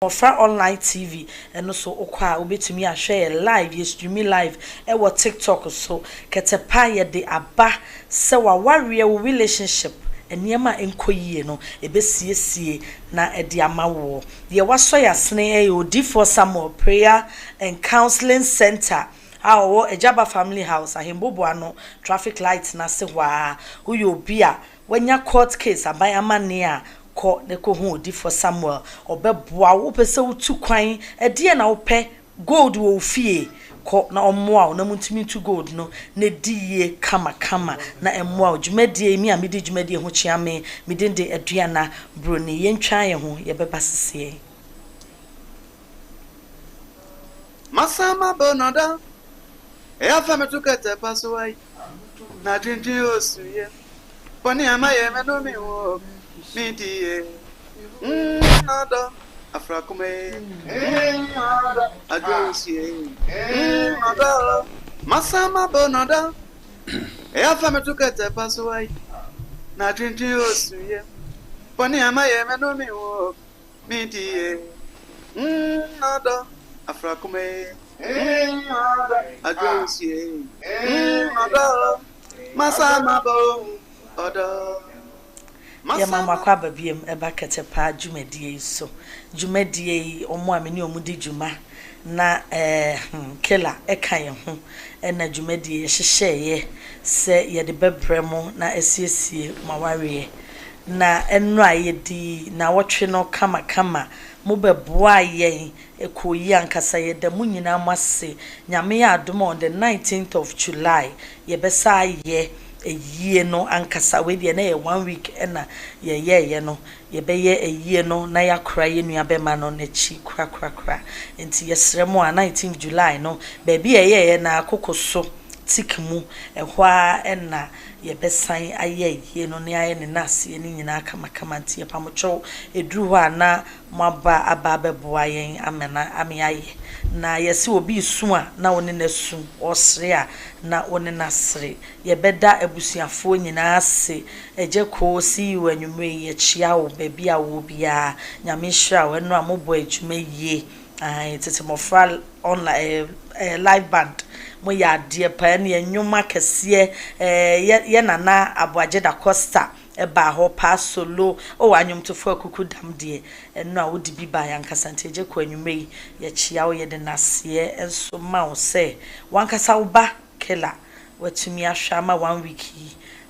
Mofra online TV and also okwa obetumi ahwe live ye stream live e wo TikTok so ketepa ye de aba se wa warrior relationship eniema enkoyie no ebesiesie na ede amawo ye waso yasene e odi for some prayer and counseling center awo ejaba family house ahembobo ano traffic light na se wa uyo obi a wanya court case abayama ne a ko ne ko hu di for Samuel obeboa wo pese utu kwan e de na wo pe gold wo fie ko na omoa na muntimi tu gold no ne diye kama na emoa dwumadie mi a medi dwumadie ho chiame medende aduana broni yentwa ye ho ye beba sese Masama bonada e afame tukete paswai na jinji osuye poni amaye menomi wo Mintie, nada, afrakume, nada, adosie, nada, masama bonada, e afame tukete paswai, na jinji osuye, poni amaye menomi wo, mintie, nada, afrakume, nada, adosie, nada, masama bonada. Ya mama kwa babiem eba ketepa dwumadie so dwumadie omo ameni omudi dwuma na killer eka ye ho na dwumadie hyehye se ye de bebremo na esiesie maware na enu ayedi na wotwe no kama mo beboa yen ekoyi ankasa ye da munyina mase nyame ya adom on the 19th of July ye besa ye eyie no ankasa we de na ye 1 week na ye no ye be ye eyie no na yakra ye nua be ma no na chi kra enti yesremo a 19th July no baby ye na akokoso tikmu ehwa na ye besan aye ye no ne aye ne nase ne nyina kama nti ye pamocho eduru ho ana maba aba beboa yen amena ame na yesi obi su a na woni nasu osre a na woni nasre ye beda abusuafo nyina ase eje ko si wanwumre ye chia wo baby a wo bia nyame hira wo no amobo adwuma yie TETE MMOFRA online live band mo ya de pa na enwuma kese ye nana aboaje da Costa eba ho pa solo o anwumtofo akuku dam de eno a wodi bi ba yankasa nteje ko anwumre ye chia wo ye de nase enso ma wo se wankasa wo ba killer watumi ahwa ma 1 week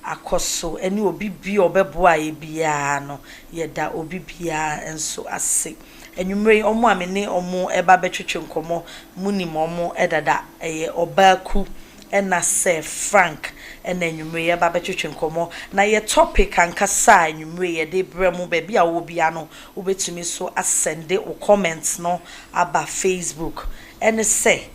akoso eni obi bi obeboa ye bia no ye da obi bia enso ase enwumre omo amene omo eba betwetwe nkomo munim omo edada eye obaku ena se Frank ena enwumre eba betwetwe nkomo na ye topic ankasa enwumre ye de bremu baby a wo bia no obetumi so asende o comments no aba Facebook ene se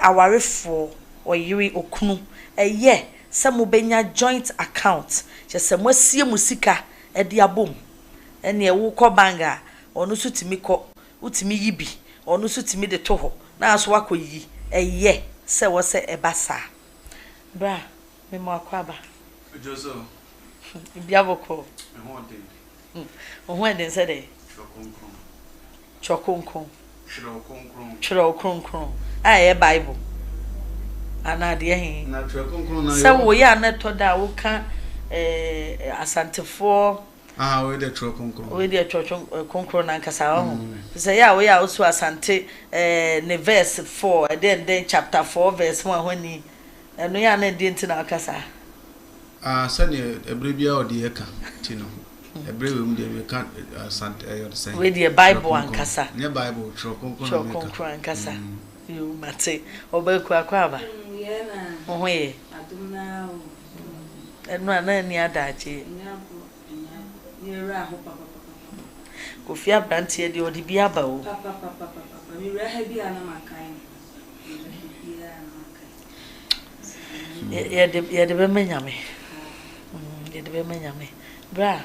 awarefo oyiri okunu eye se mo benya joint account je se mo asie musika e de abom ene e wo ko banga onu so timi ko utimi yibi onu so timi de to ho na aso akoyi eye se wo se ebasa bra me mo akwaba Joso biaboko ho den se de chokonkron chiro aye bible ana de hin na chokonkron na se wo ya na to da wo ka asantefo we de chokonkron we de chokonkron na nkasa ho se ya we ya osu asante ne verse 4 then chapter 4 verse 1 honi eno ya na de ntina akasa sani ebrebia odi eka tino ebrewe mu de eka asante say we de bible ankasa ne bible chokonkron ankasa you mate obeku akwaba ho ye adumna eno na ni adaje Yera ho papa Kofi abrantie de odi bi aba o papa mi reha bi ana makan ye de be menyame ye de be menyame bra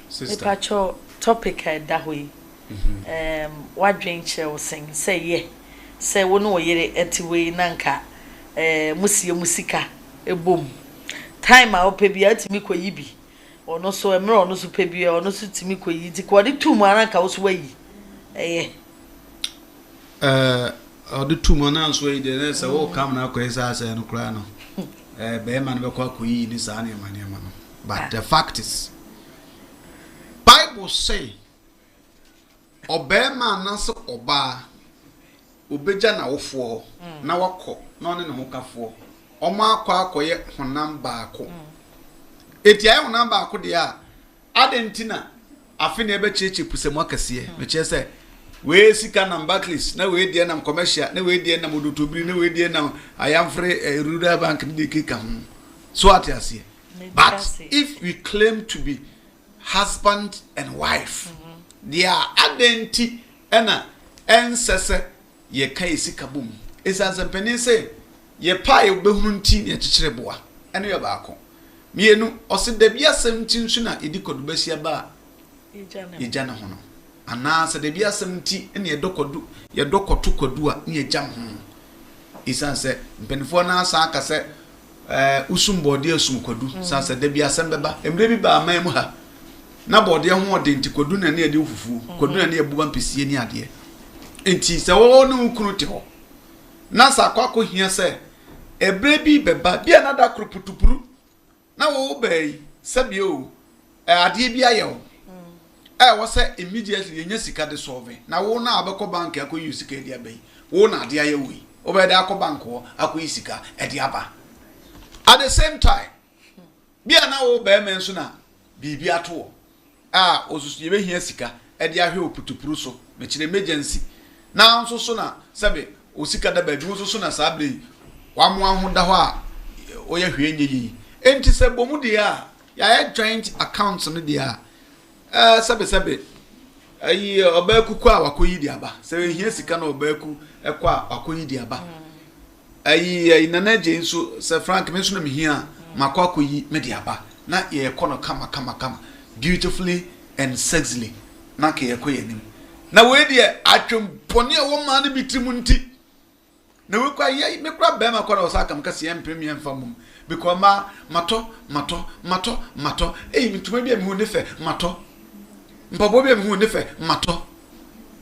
sister pacho topic da hoyi wadwen che sing say ye say wo no yere etiwe nanka musie musika ebom time a opebia atimi koyibi ono so emre ono so pebia ono so timi koyi ti ko de tu mu aranka wo so wayi the 2 months way there say oh come na ko esa say no kra no be man be kwa koyi ni sa na ma no but the fact is Bible say obema na so oba obeja na wofo na wakọ na one ne ho kafo ọma akọ akoye honam baako eti ayi honam baako de a adentina afi na ebe cheche pusemu akase me che say we sika na Barclays na we die na commercial na we die na modotobiri na we die na ayamfre rural bank de kika ho so atiase but if we claim to be husband and wife they are identity ena ensese ye kai sika bum esansampeni say ye pa ye behunu nti ye kikire boa ene ye baako mienu ose da bia asem nti nsu na edikodu basia ba ejana ho no ana se da bia asem nti ene ye dokotu kodu a ne ejam ho esanse mpenifo na asa aka se usumbode asum kodu sanse da bia asem beba emre bi ba amam ha na bode ho ode nti kodu na ne ede ufufu kodu na ne ebuba mpesie ni ade enti se wo no ukunu te ho na sa kwako hia se ebre bi beba bia na da kroputupuru na wo bai sabe o ade bi ayewo wo se immediately yenya sika de solve na wo na abekọ bank akoyi sika de abai wo na ade ayewo yi obe da akọ bank wo akoyi sika e de aba at the same time bia na wo bai men so na bibi ato osusu ye be hia sika e de ahwe oputupuru so me kire emergency na nso so na sabe osika da badu nso so na sabre wamo aho da ho a oya hwe nyeyi enti se bomu de a ya joint accounts no de a sabe ayi obaku kwa wakoyi de aba se hia sika na obaku ekwa wakoyi de aba ayi nanaje nso se frank me so na me hia makwa koyi me de aba na ye kono kama beautifully and sexily na ke ye koyenim na we de atwempone a wo ma na bitimu nti na we kwa ye me kura be ma kwa o saka mka se premium famum because mato mituma bi hu ne fe mato mpabo bi hu ne fe mato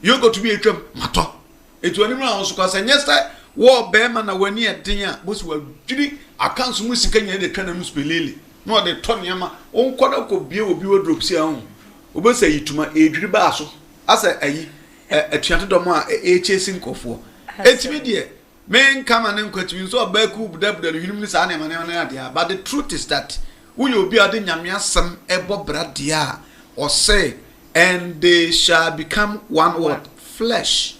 you go to be atwam mato etu ani mu anso kwa se nyesta wo be ma na wani eden a bosi wa dwiri akanso mu sika nya de twa na mu spelele no de to niama onkoda ko bie obi wodrop si ahun obesa yituma edwiri ba so asa ayi atuate dom a chase nkofo etimi de men kama ne nkwatimi so abaku budabuda hwinum ni sa na ema na ade but the truth is that we obi ade nyame asem ebo brade a or say and they shall become one word flesh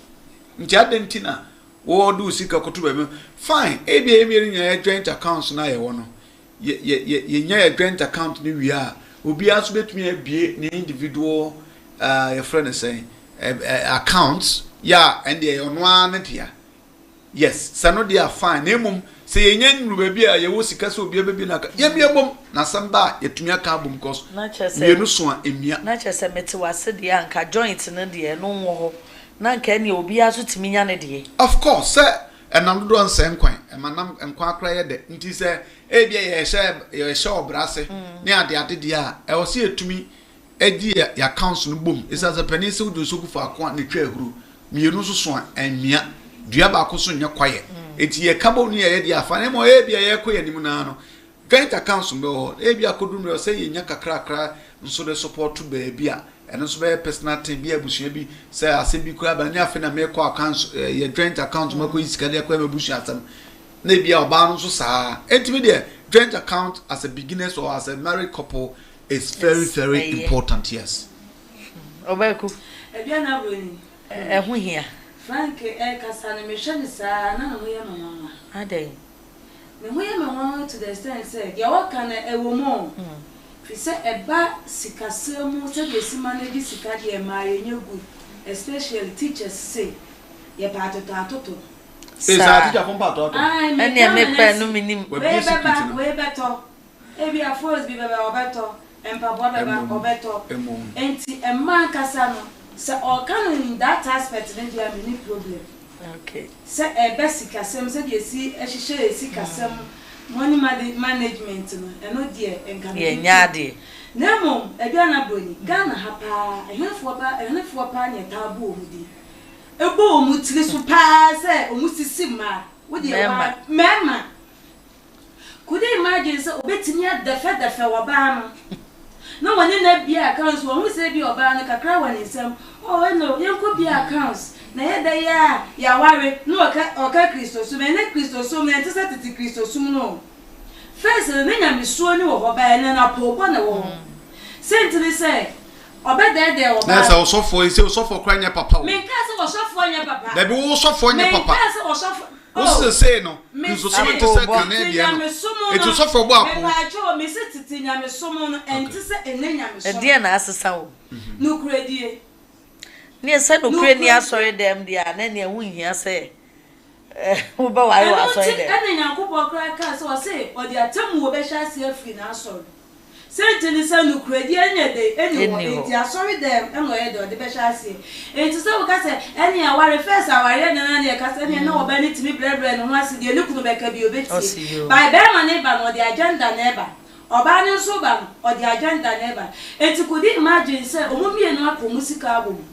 nti adentina wo do sika kotoba me fine ebi nya joint accounts na ye wono ye nya joint account ni wi a obi aso betumi abie ni individual your friend is saying accounts yeah and they ono anatia yes sano they are fine nemum say yenya nru ba bia ye wo sika so obi abebi na ye bia bom na samba yetumi aka bom cause ye no so a emia na chese meti wase de anka joint no de no wo ho na nka ne obi aso timi nya ne de of course say enam do nsen kwan emanam enkwa akra ye de nti say e bia ye she obrase ne ade de a e wo se etumi edi ya accounts no bom isa za penise wo do so ku fa akwa ne twa ahuru mienu so so emia dua ba ko so nya kwaye enti ye kabo ni ye dia fa ne mo e bia ye koye nim na no joint accounts mbe ho e bia ko dum say ye nya kakra nso de support be bia eno so be personal thing bia busua bi say ase bi kura ba nya afi na me ko accounts ye joint account mako isika de ko me busua atam na bia oba no so saa enti me de joint account as a beginners or as a married couple is very important yes obaku bia na broni hu hia Frank kasa na me hwe saa na ho ye mama adai me ho ye mama to the extent say ya waka na ewo mo fi se eba sikasemu se be si manage sika de ma ye good especially teachers say ye pa atoto sa teacher from pato ene e me pa no minim we beto e bi afos bi bebe obeto empa boda obeto enti emma kasa no so in that aspect then there are many problem okay so basic asem so dey see ehihye esi kasem money management no e no there enka ye nya de Nemo, a Ghana Bonnie, Ghana Hapa, a handful of panya tabu. A boom with this pass, almost simmer. With the mamma. Could you imagine so betting yet the feather fell Obama? No one in that beer accounts when we say be Obama, a crown in some. Oh, no, you could be accounts. Nay, they are, ya worry, no, okay, Christo, so many Christo, so many anticipated Christo, so no. First, the name I'm sure you over and then I poke on the wall. Send to the say, or better there, that's also for is also for crying your papa. Make us or suffer for your papa. There be also for your papa. What's the say no? It's so much to say Canadian. It was for Bob. I told me sitting, I'm a summon and to say a name. A dear Nasa. No credit. Near San Ukraine, sorry, them, dear, and then you win here say. Who bow I was sorry. And then Uncle Crackers or say, or the attempt will be shall free now, sorry. Certainly, son, no credit any day, anyway. They are sorry, them, and where the best I see. And to say, any our first hour, and any Cassania, no, Benny to me, brethren, and once you look back at you, by Berman neighbor or the agenda never, or Banner Soban or the agenda never. And to could imagine, say, Omumi and not for musical boom.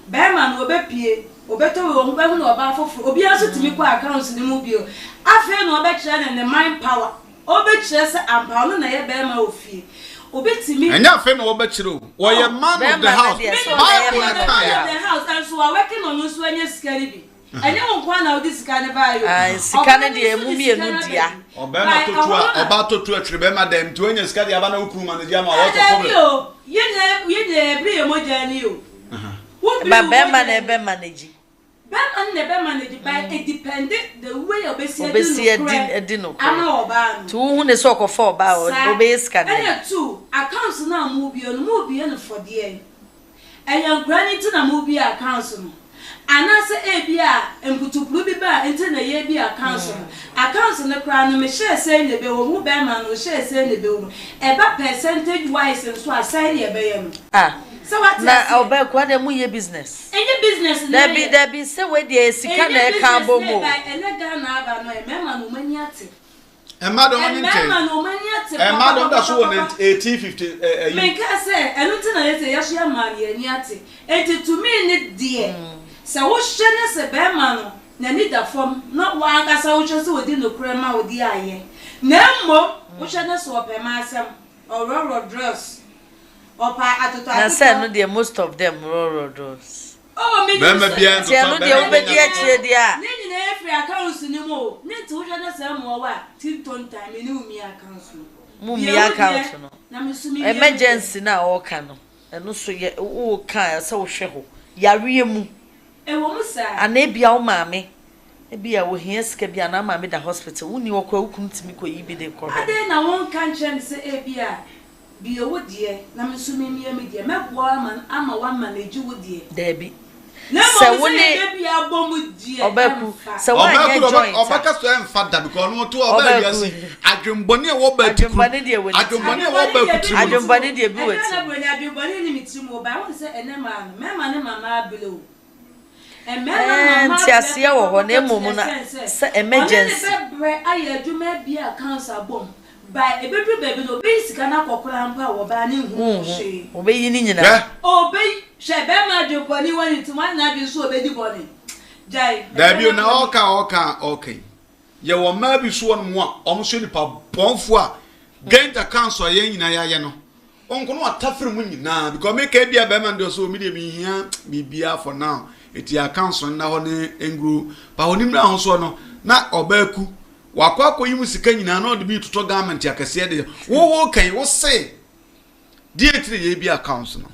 Berman will be or better, or about for Obiaso to me accounts in the mobile. I feel no better than the mind power. Obetches and Paul and I bear my fee. Obet me, and your friend Obetru, or your man of the house, the house, and so I reckon on us when you're scary. I don't want out this kind of value. I see Canada, movie and Nudia, or about to remember them to any scary Havana Ukuma and the Yama. You never more than you. But Berman never managing. Berman never managed by a dependent the way of a dinner. To whom the sock of 4 bows, obeys can. And 2 accounts now movie for the end. And young granny to the movie accounts. And I say, Abia and put to Blue Bar into the Abia council. Accounts in the crown, and share saying the bill, who Berman will share saying the bill. About percentage wise and so I say, ah. So what now I'll back what am we business? And your business there be so where there is a cabo more. And let down a man who maniac. A madam, that's 1850. Make us say, and Lieutenant Yashia Mani and Yati. And to me, dear. So what shall I say, Berman? Nanita from not one as I was just within the crema with the eye. No more, which I swap a massam or rural dress. I said, no, dear, most of them rural doors. Oh, maybe no, the obedient, dear. Every accounts no more. Need to have more Tilton time in Mumia Council. Mumia Council. Emergency now, all canoe. And also, yet, oh, kind so sheho. Yariamu. A woman, sir. And maybe our mammy. Maybe I will hear Scabiana, mammy, the hospital. When you walk, come to me, could you be the corner? Then I won't catch and say, Abia. Be a wood dear, Namasumi media, Map woman, I'm a one man, a Jew dear. Debbie. No, so when they be a bomb with dear, so I join. Or back us to have father because no 2 hours. I don't bonny a wobble, I don't bonny dear, I don't bonny a wobble, I don't bonny dear, good. I do bonny limits to move. I won't say a name, mamma below. And Tia or Nemo, emergency. I do may be a council bomb. By a baby, no basic and aqua or banning who obeying. Obey, Shabama, your body wanted to one night you saw baby body. Jai, there be no okay. You will maybe sworn more, almost any pub, bonfoy, gained a council, yen, Yano. Uncle, not tougher winning now, because make a beer Berman does so medium here, be beer for now. It's your council now on the grew, but on him now, so no, not Obeku. Wakwa yi musika nyina na odbi tuto government yakase de wo kan wo say D3 ye bi account no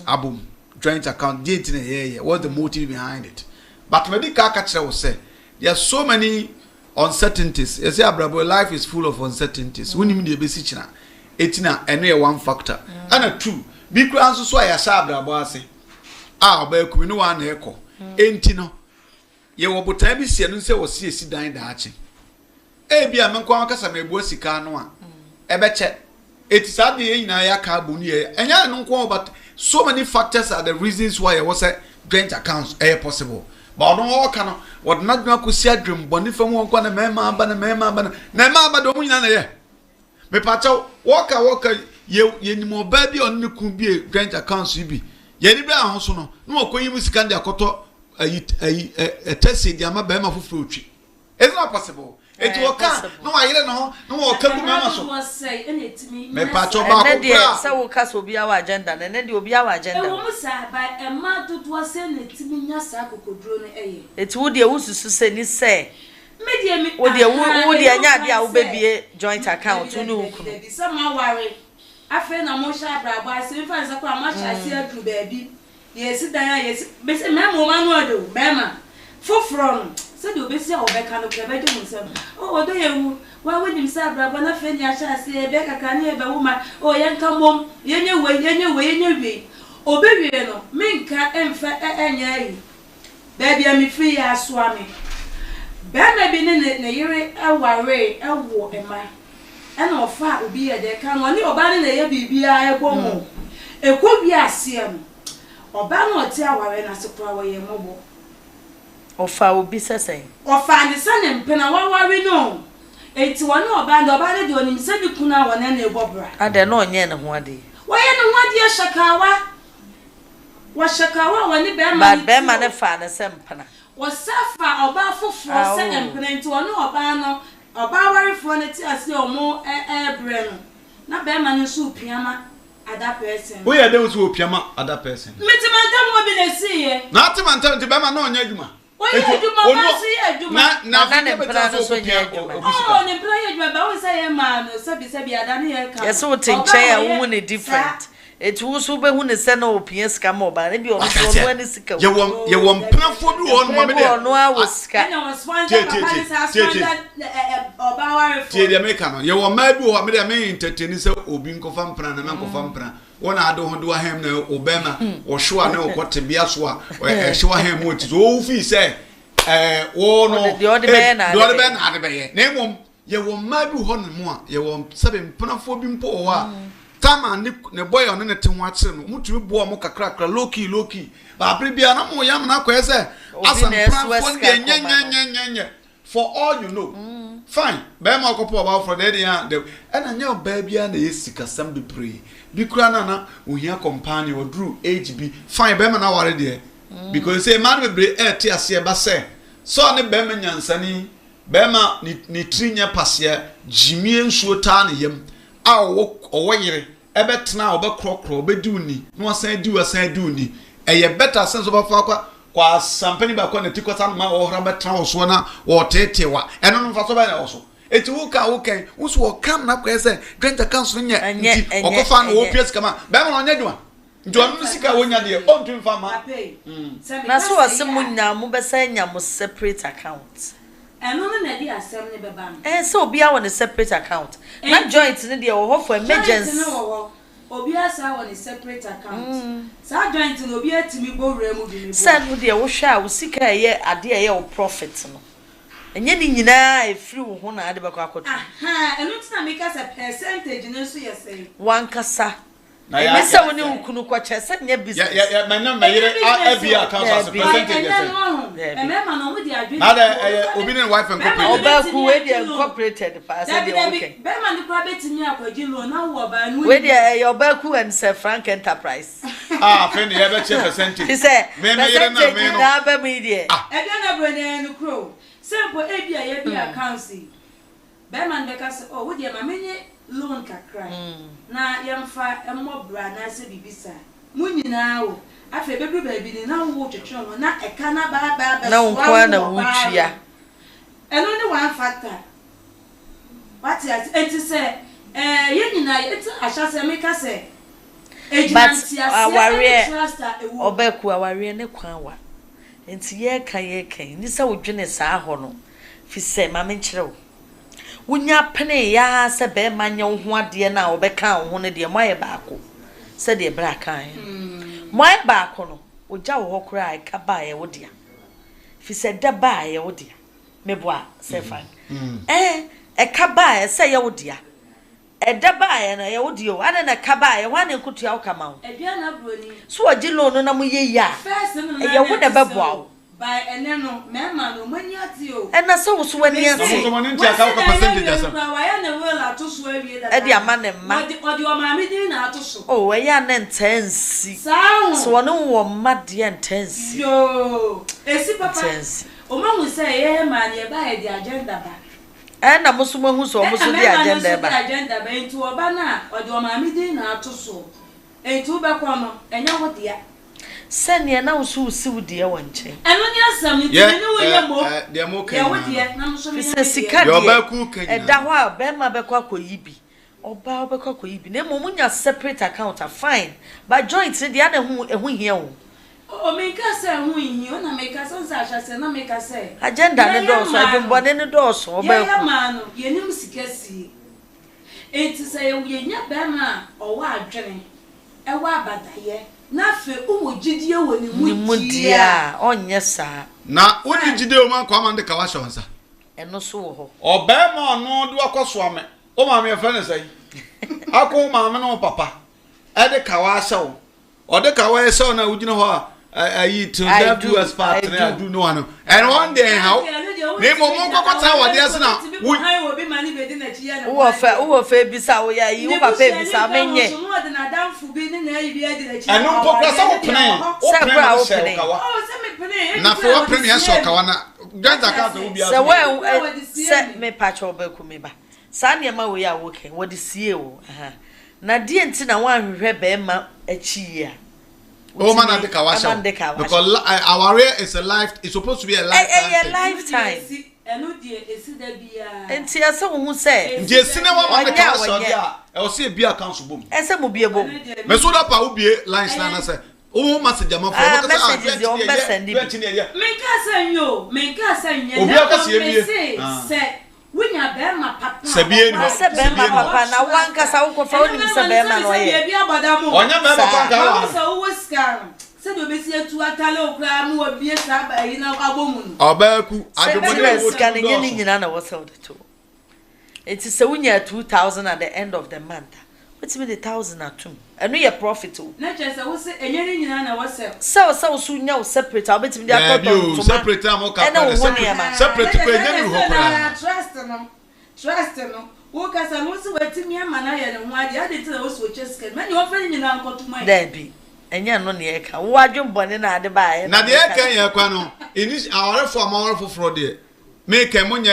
abum joint account D3 ye what's the motive behind it but medical ka kire wo say there are so many uncertainties you say abrabo life is full of uncertainties when you dey be si kina etina eno one factor and 2 bi kura nso so ayasa abrabo ase ba ku no wa na ekọ enti no ye wo botan bi sie no se wo sie si dan da ache Ebia menkwa kasa mebu sika no a ebeche etisade yina ya ka bonu ye enya no nko but so many factors are the reasons why it was a joint accounts possible but no all kan what not na kusi adwem boni fam won na mema aba na mema aba na mema aba do mu nyina na ye me pacha woka ye ni mo ba bi on ne kun bi joint account bi ye ni be ahoso no no okoyi mu sika ndi akoto ayi test di ama ba ma foforo otwi. It's not possible. It will come. No, I don't know. No, come me pacho ba ko. Say we cast obi our agenda and then obi our agenda. E wo musa by a man to say na timi nya sa kokodro no eye. It would dey wususu say ni say. Media me. Wo dey anya dia wo bebie joint account no ku. Some worry. Afa na mo sha brabo ase fa nsa kwa ma sha se adu baabi. Yes dan yes. Be say me mo ma no do. Be ma. Foforo. So do be see obeka no krebe do nsem o do yewu wa wenim sa brabo na fe ni acha se be kaka na ebe wuma o yenka mom yenye we obewie no menka emfa enya yi ba bia me free ya so ame ba na bi ne yire aware ewo ema ena ofa obi ye de kan oni oba ne ye bibia ebomo ekobi ase am oba no oti aware na se kwa wo ye mobo Ofa obi sesen. Ofa ni sane mpena wawari no. Enti wona oba ne de onim se bi kuna wona na ebobra. Ade no onye ne ho ade. Waye ne ho ade shakawa. Wa shakawa woni be ma. Ba be ma ne fa ne se mpena. Wa safa oba foforo se mpena enti wona oba no oba wari fo ne ti ase omo bre no. Na be ma ne so piama other person. Wo ye de wo so piama other person. Metimantam obi ne si ye. Na timantam ti be ma na onye adwuma. Oye adwuma ma si adwuma. Na ne plan so nye adwuma. Oh ne plan adwuma ba wo say e ma no sabi adane ye ka. Yes wo tinche ya wo ne different. It wo so be hu ne se na opia sika ma oba ne bi ono so no ani sika. Ye won planfo bi wo no ma me de. Ono a wo sika. Na wo sponsor oba ware fo. Tie de America no ye won ma bi wo me de me entertain se obi nkofa mpran na me nkofa mpran. Wona ado ho do ahem na obema wo hwo a na okote bia so a hwo ahem o ti so wo fi se wo no de ode be na ade be na emom ye wo ma bi ho no mo a ye wo sebe mpanafo bi mpo wo a tama ne boy on ne te ho akire no mutumi bo mo kakra loki ba abri bia na mo yam na kwese asam mpanafo de nya for all you know fine be ma okopo ba for there dey and anya ba bia na yesika sam be pray bi kura na ohia companion or drew HB fine be ma na ware there because say man be bre te ase ba say so ne be ma nyansani be ma ni trinya passe jimie nsuo ta na yam a owo yire ebe tena obekrokro obedi uni no asan di uni eye better sense oba kwa sampani ba kwa netikota ma ohra betra oso na wo tetewa eno no faso ba na oso eti wuka usu wo kam na kwa ese grant account no nya okofa no wo pies kama ba ma onya dwuma njo no sika wonya de on tun fama na so asemu nya mu be say nya mu separate account eno no na di asem ne be ba so obi a won separate account na joint ne de wo for emergency obi asa won separate account sa joint no obi atimi bowura mu bi ni bo sa no de wo hwa wo sika ye ade ye wo profit no enye ni nyina e free wo ho na ade be kwa akoto eno tina make us a percentage no so yesay wankasa na se woni ukunu kwa chese nya business ya manam mayire abi account as a percentage e me ma no mo di adwe ada obi ne wife and corporate oba ku we dey incorporated pa say dey okay be ma ni kwa betimi akwaji loan na wo ba nu we dey oba ku and say Frank Enterprise friend you be percentage he say me yire na me no na ba me dey e dey na brone no kro simple e bia ye bi account si be ma be ka say oh we dey ma menye loan kakra na yamfa emobra na se bibisa munyina wo afa bebru ba bi ni na wo twetwe no na eka na ba na wo na wutua eno ni one factor what is enti se ye nyina eti ahya se meka se ejinanti ase obeku aware ne kwan wa enti ye kan ni se wodwene saa ho no fi se ma menkyerɛ wunya pene ya se be manya ho ade na obeka ho ne de moye baako se de bra kan moye baako no ogya wo hokora ai ka ba ye wodia fi se da ba ye wodia meboa se fan e ka ba ye se ye wodia e da ba ye na ye wodia o ana na ka ba ye wane nkutua wo kama ho e bia na broni so ogi loan na mo ye ya e ye wo da beboa wo by eneno mema no mani ati o and na so so wani ati so mani ntia ka percentage asem why na well atoso awie da e dia ma ne ma odi o ma me din na atoso oh we ya na intensi so wonu wo ma de intensi yo esi papa intensi o ma hu say ye ma ne ba e di agenda ba na musumo hu so musu di agenda ba ntu oba na odi o ma me din na atoso entu be kwa no enya ho dia sene na usu de wonche eno ni asam ni tini wo ye mo de mo kan ya wo de na so mi sika de yo ba ku kan da ho a be ma be kwa koyibi oba obekwa koyibi na mo munya separate account fine but joint de na hu hia wo o me ka se hu hia na me ka so sa se na me ka se agenda ne do so adwembone ne do so oba ya ma no ye nim sika si enti se ye nya be ma o wa adwene e wa abadaye na fe umu jidie woni mudia onye sa na wodi jidie o man kwa man de ka wa shonsa eno so wo ho oba ma no do akoso ame o ma me fa ne sai akọ ma me no papa e de ka wa sha o de ka wa sha na ugina ho ayi to that do as partner I do no one and one day how ne mo kokota wa de ase na wo fa bisa wo ya yi wo papa bisa menye anu kokota sa wo pene wo pene na fo wo pene ya so kawa na gaza ka so bia se we se me pacho ba ku me ba sa ne ma wo ya wo ken wo de sie wo na die nti na wan hwehwe be ma achi ya oh man at the kawasha because our area is a life, it's supposed to be a lifetime. Enti ase wo hu se nje sine wa man the kawasha dia e o se bia council bom ese mo bie bom me so da pa wo bie lines na say o message am for what message on send me ka say obi aka se bie se winya be ma papa se bie ni se be ma papa na wanka sa wo ko fa oni se be ma no ye onya be ma papa ka so wo scam se do be si etu atale okra mu obie sa ba yi na agbomu no obaku adwobone wo scan nye nyina na wo sell the to it is se winya 2000 at the end of the month what's me the 1000 atum eno ye profit o na che se wo se enye nyina na wo sell so so nya wo separate a betim dia to separate am o ka separate ko enye ni ho kra trust no wo ka sa no se watimi ama na ye ne ho ade ade tira wo so cheske mani wo fa nyina nkotumai debi enye no ne ye ka wo adwembone na ade ba ye na de ye kan ye kwa no ini awore for amawore foforo de make munye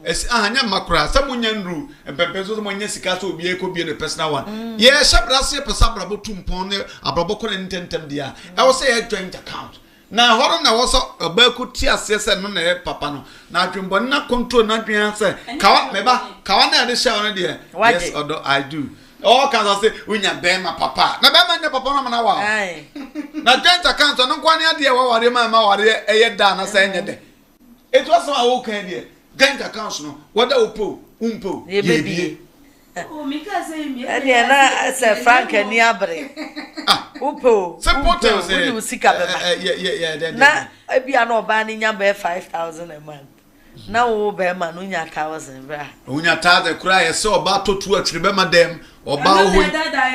es anya makura sa munya nru empempe so munya sika so obi eko bie ne personal one ye shabrase pesa brabo tumpon ne abrabo ko ne ntentem dia e wo say joint account na horo na wo so obaku ti asese no na papa no na adwembo na control na dwen say kawa meba kawa na de share no de yes odo I do all can say unya be ma papa na be ma ne papa na wa na joint account no kwa ne ade wa ware ma ware eye da na say nye de it was my old candy. Gank accounts no. What the upo, umpo, ye baby. Oh, Mika say me. And yana say Frank and Niabre. Upo. Support say you seek up. Yeah. Na ebi ano banning yambe 5,000 a month. Na wo be man unya 1,000 bra. Unya 1,000 cry so about to atri be madam oba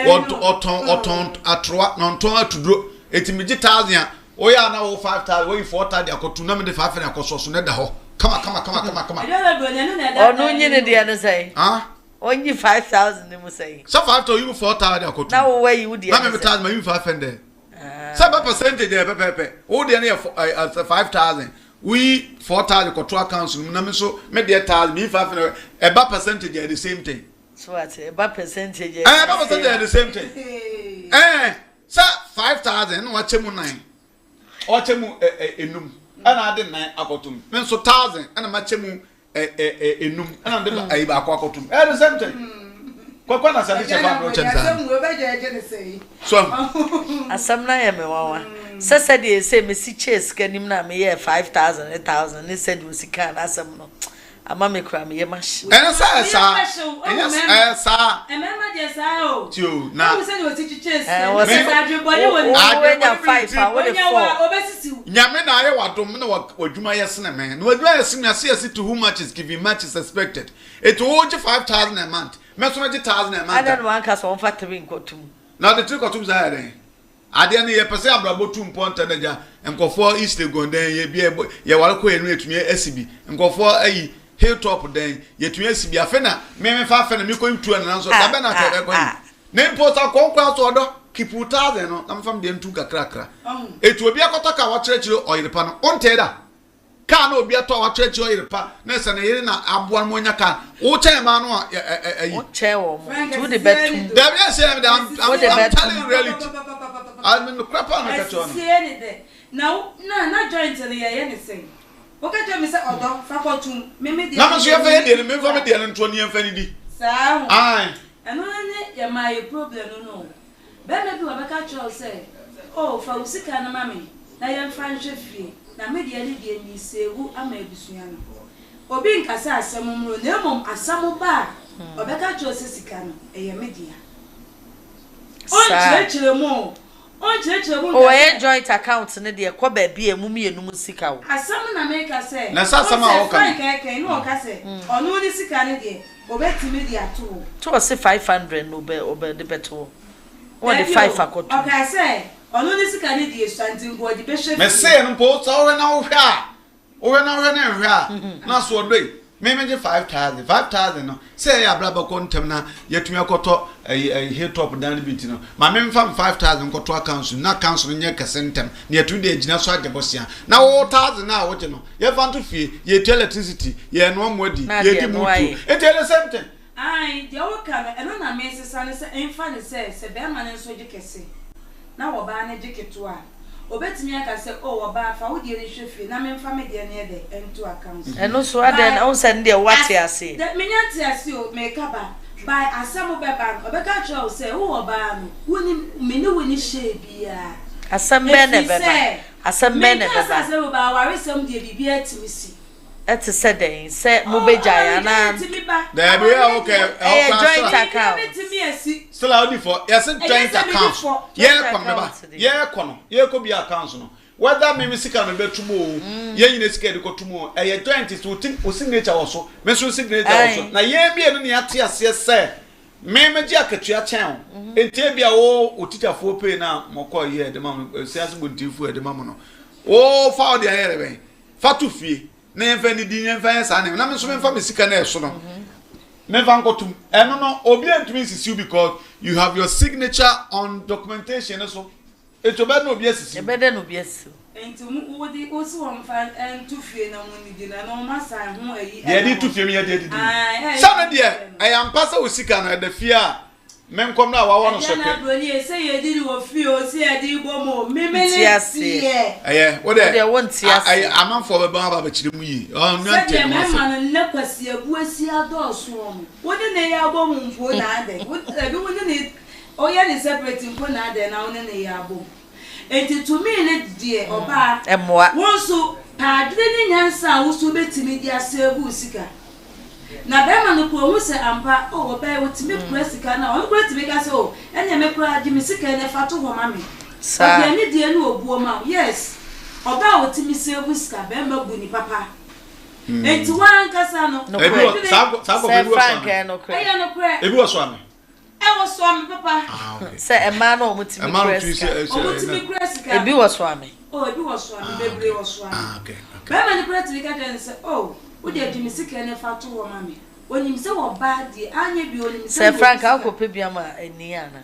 oton atroa non ton atudro etimiji 1,000 oh yeah, now 5,000, wait 4,000, I got to number the 5 and I got so net the hole. Come on. Oh, no, you need the other say. Huh? Only 5,000, they must say. So 5,000, you 4,000, I got now where you would the other time, my 500. Some percentage there, Pepe. Oh, the other 5,000. We 4,000 got 2 accounts, so maybe 1,000, me 500, about percentage at the same thing. So what's about percentage? About percentage at the same thing. Sir, 5,000, what's your 9? Ochemu enum ana ade 9 akotum men so 1,000 ana machemu enum ana ade ayi ba akotum the same thing kwa na sadi cheba bro chenza asem we beje je ne sei so asem na ye me wawa sese de say me si chase kanim na me ye 5,000 1,000 ne said we sika na asem no ama me kra me ye mash sa sa emema je sa o tio na we say we teach chase we say adwebody woni adwenya 5 we dey 4 obesisi nyame na aye wadom na wadwuma yesene me na wadwuma yesene ase to whom much is given much is expected it will 5,000 a month me so 1,000 a month I don't want us on factory kotum now the 3 kotum za here ade na ye pese abrabo tu mponta na ja nkofo east gonden ye bia ye wale ko enu etumi asibi nkofo ayi hilltop den ye tumi asibi afena me fa afena me ko ntu na nso da be na tebe ko ne mposa konkwa so odo kiputa de no na mfam de ntu kakrakra etu obi akoto ka wa chirechiro oyirepa no onte da ka na obi ato wa chirechiro oyirepa na se na yiri na aboa mo nya ka wo chen ma no wo chen wo mo to the bedroom da be say I'm telling reality I mean crap on the catch na joint the ye ne say wo ka tell me say odo fa kotum me de na me so ye fa de me fa me de nto ne yemfa ni di sa ai eno ne ye my problem no be me bi wa be ka tell say oh fa usika na mami na yemfa nhwe fie na me de de ni sewu ama ebusua no obi nkasa asem mro na emom asam ba obeka tell say sika no eye media on chire mo o e joint account ne de ko ba bi emu mienum sika wo asam na make say na asam a wo kan kai no ka say onu ni sika ne de obetimi de ato to say 500 no be obe de beto what the 5 akoto okay say onu ni sika ne de santin go de be hwe me say no po so we na wo hwa na hwa na so do me meje 5000 no say ya braba kontem na yetumi akoto hilltop dan bit no ma me mfa 5000 koto account na account no nye kesentem na yetu de agina so agebosia na wo 1000 na wo je no ye fanto fie ye electricity ye no amodi ye di mutu etele something ai de wo ka no na me sesa ne se emfa ne se be ma ne so je kese na wo ba ne je keto a obetimi aka se o wo ba fa wo de ne hwefie na me mfa me de ne de ento account eno so aden o se ne what ya say de me nya ti ase o me ka ba by asam be ba obeka tro se wo ba no woni me ne woni she bia asam be ne be ba asam be ne be ba asam wo ba ware sam de bibia timisi et se den se mo beja ya na there be okay joint account still out for yes joint account ye kon me ba ye kono ye ko bi account no whether me sika no betumo ye nyine sika de kotumo ye joint is o signature wo so me so signature wo so na ye bi eno ne ate ase se me meji akatua chen entie bia wo otitafo pay na moko ye de mam siaso bontifu de mam no o fa de ayere ben fa tu fie na yemfa ni di yemfa yesa na me so me fa me sika na eso no me fa nkotum eno no obi antumi sisi because you have your signature on documentation so etobe na obi asisi ebede na obi asisi enti wo di o si won fa tu fie na mo ni di na no ma san ho ayi ye di tu fie me ye di sa na de I am pasa o sika na de fie a men kom na wa wono so pe na broni e say ye di wo fie o si e di bo mo me me eh wo de won ti ase amanfo be ba ba chire mu yi o nu ante no so me man na kwasi abu asi adoso mo wo de na ya bo mo mfo na ade wo bi wo ne o ye ne separate mfo na ade na wo ne ya bo enti to me ne die oba emoa won so padre ni nyansa wo so betimi di asebu sika na be ma no ko hu se ampa o wo ba wo timi kura sika na o kura timi ka se o enya me kura di mi sika ne fa to ho ma me sa o ni die ni obuo ma yes oba wo timi sebu sika be ma bu ni papa enti wan kasa no sa ko be wo frank no kura ayo no kura ebi wo so ame e wo so ame papa se e ma no mo timi kura sika ebi wo so ame ebi wo so ame bebre wo so ame okay be ma ni kura timi ka den se o wo de adwumi sika ne fa to wo mame onim se wo ba de anya bi onim se frank akope bia ma ani ana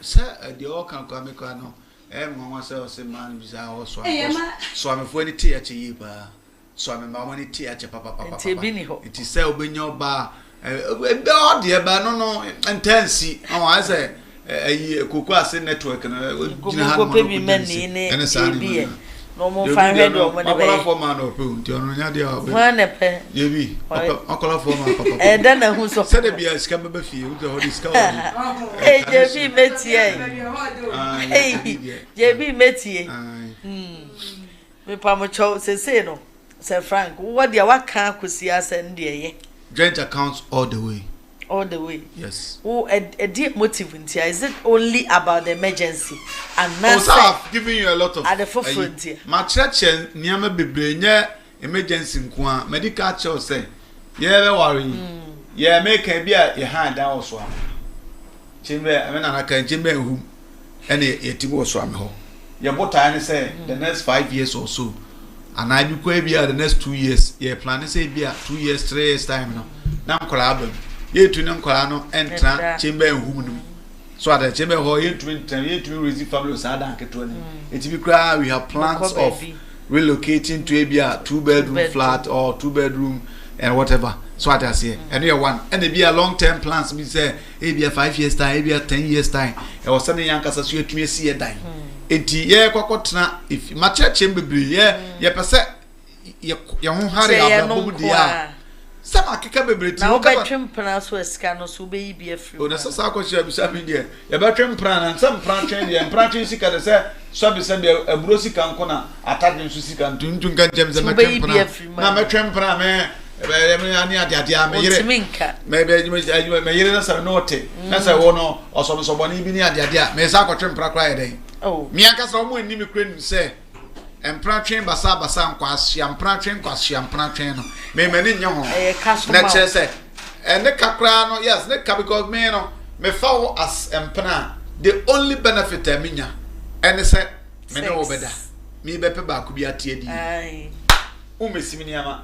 se de o kan kwa me kwa no mo se man bi za o so amefo ni tie ache yi ba so amema ni tie ache papa nti bi ni ho nti se obenya oba ebe o de ba no intense o say ayi koko ase network na gina ha mo bi mani ne bi no mo fa head o mo ne be akola for man o pe nti ono nya de o be wa ne pe ye bi akola for man papa da na hu so se de bia ska be fie u de ho diska o je bi metie je bi metie me pa mo chow se no se frank what dia wa kan akosi asen de ye joint accounts all the way yes who a deep motive is it only about the emergency and now also I've given you a lot of at the forefront my church niam bebre nya emergency nko a medical check say ye be worry ye make bia ye hand down so chimbe ame na kan chimbe hu Any yetibo so am ho. Your bota say the next 5 years or so. And I be the next 2 years. Ye plan say be 2 years, 3 years time no. Nam collab. Ye to nam collano enter chamber and hum. So at the chamber ho ye to receive family sad and ketoni. It be cry we have plans of relocating to a 2-bedroom flat or 2-bedroom and whatever. So what I say, and we are one, and it be a long-term plans. We say, it be a 5 years time, it be a 10 years time. It was something young as you to see a dime. It yeah, cockotna. If my church chamber be yeah, per se, your home harry are some are capability. Now, bedroom plans were scanners who be a free. Oh, that's a circle shall be something there. Your bedroom plan and some branching and branching sick at the say, so be send a brosy can corner, attacking to sick and to get James and my free. Now, my tramp plan. Maybe you may hear us a note. That's a one or somebody be near the idea. May Sako Trampa cry day. Oh, Miakas or more in say, and Prantrain Basaba Sam Quasiam Prantrain Quasiam Prantrain. May many young let's say, and the Cacrano, yes, the Cabico Mano may follow us and Pana. The only benefit of Mina and they said, Meno better. Me Bepa could be a TD. Aye, Umisimiama.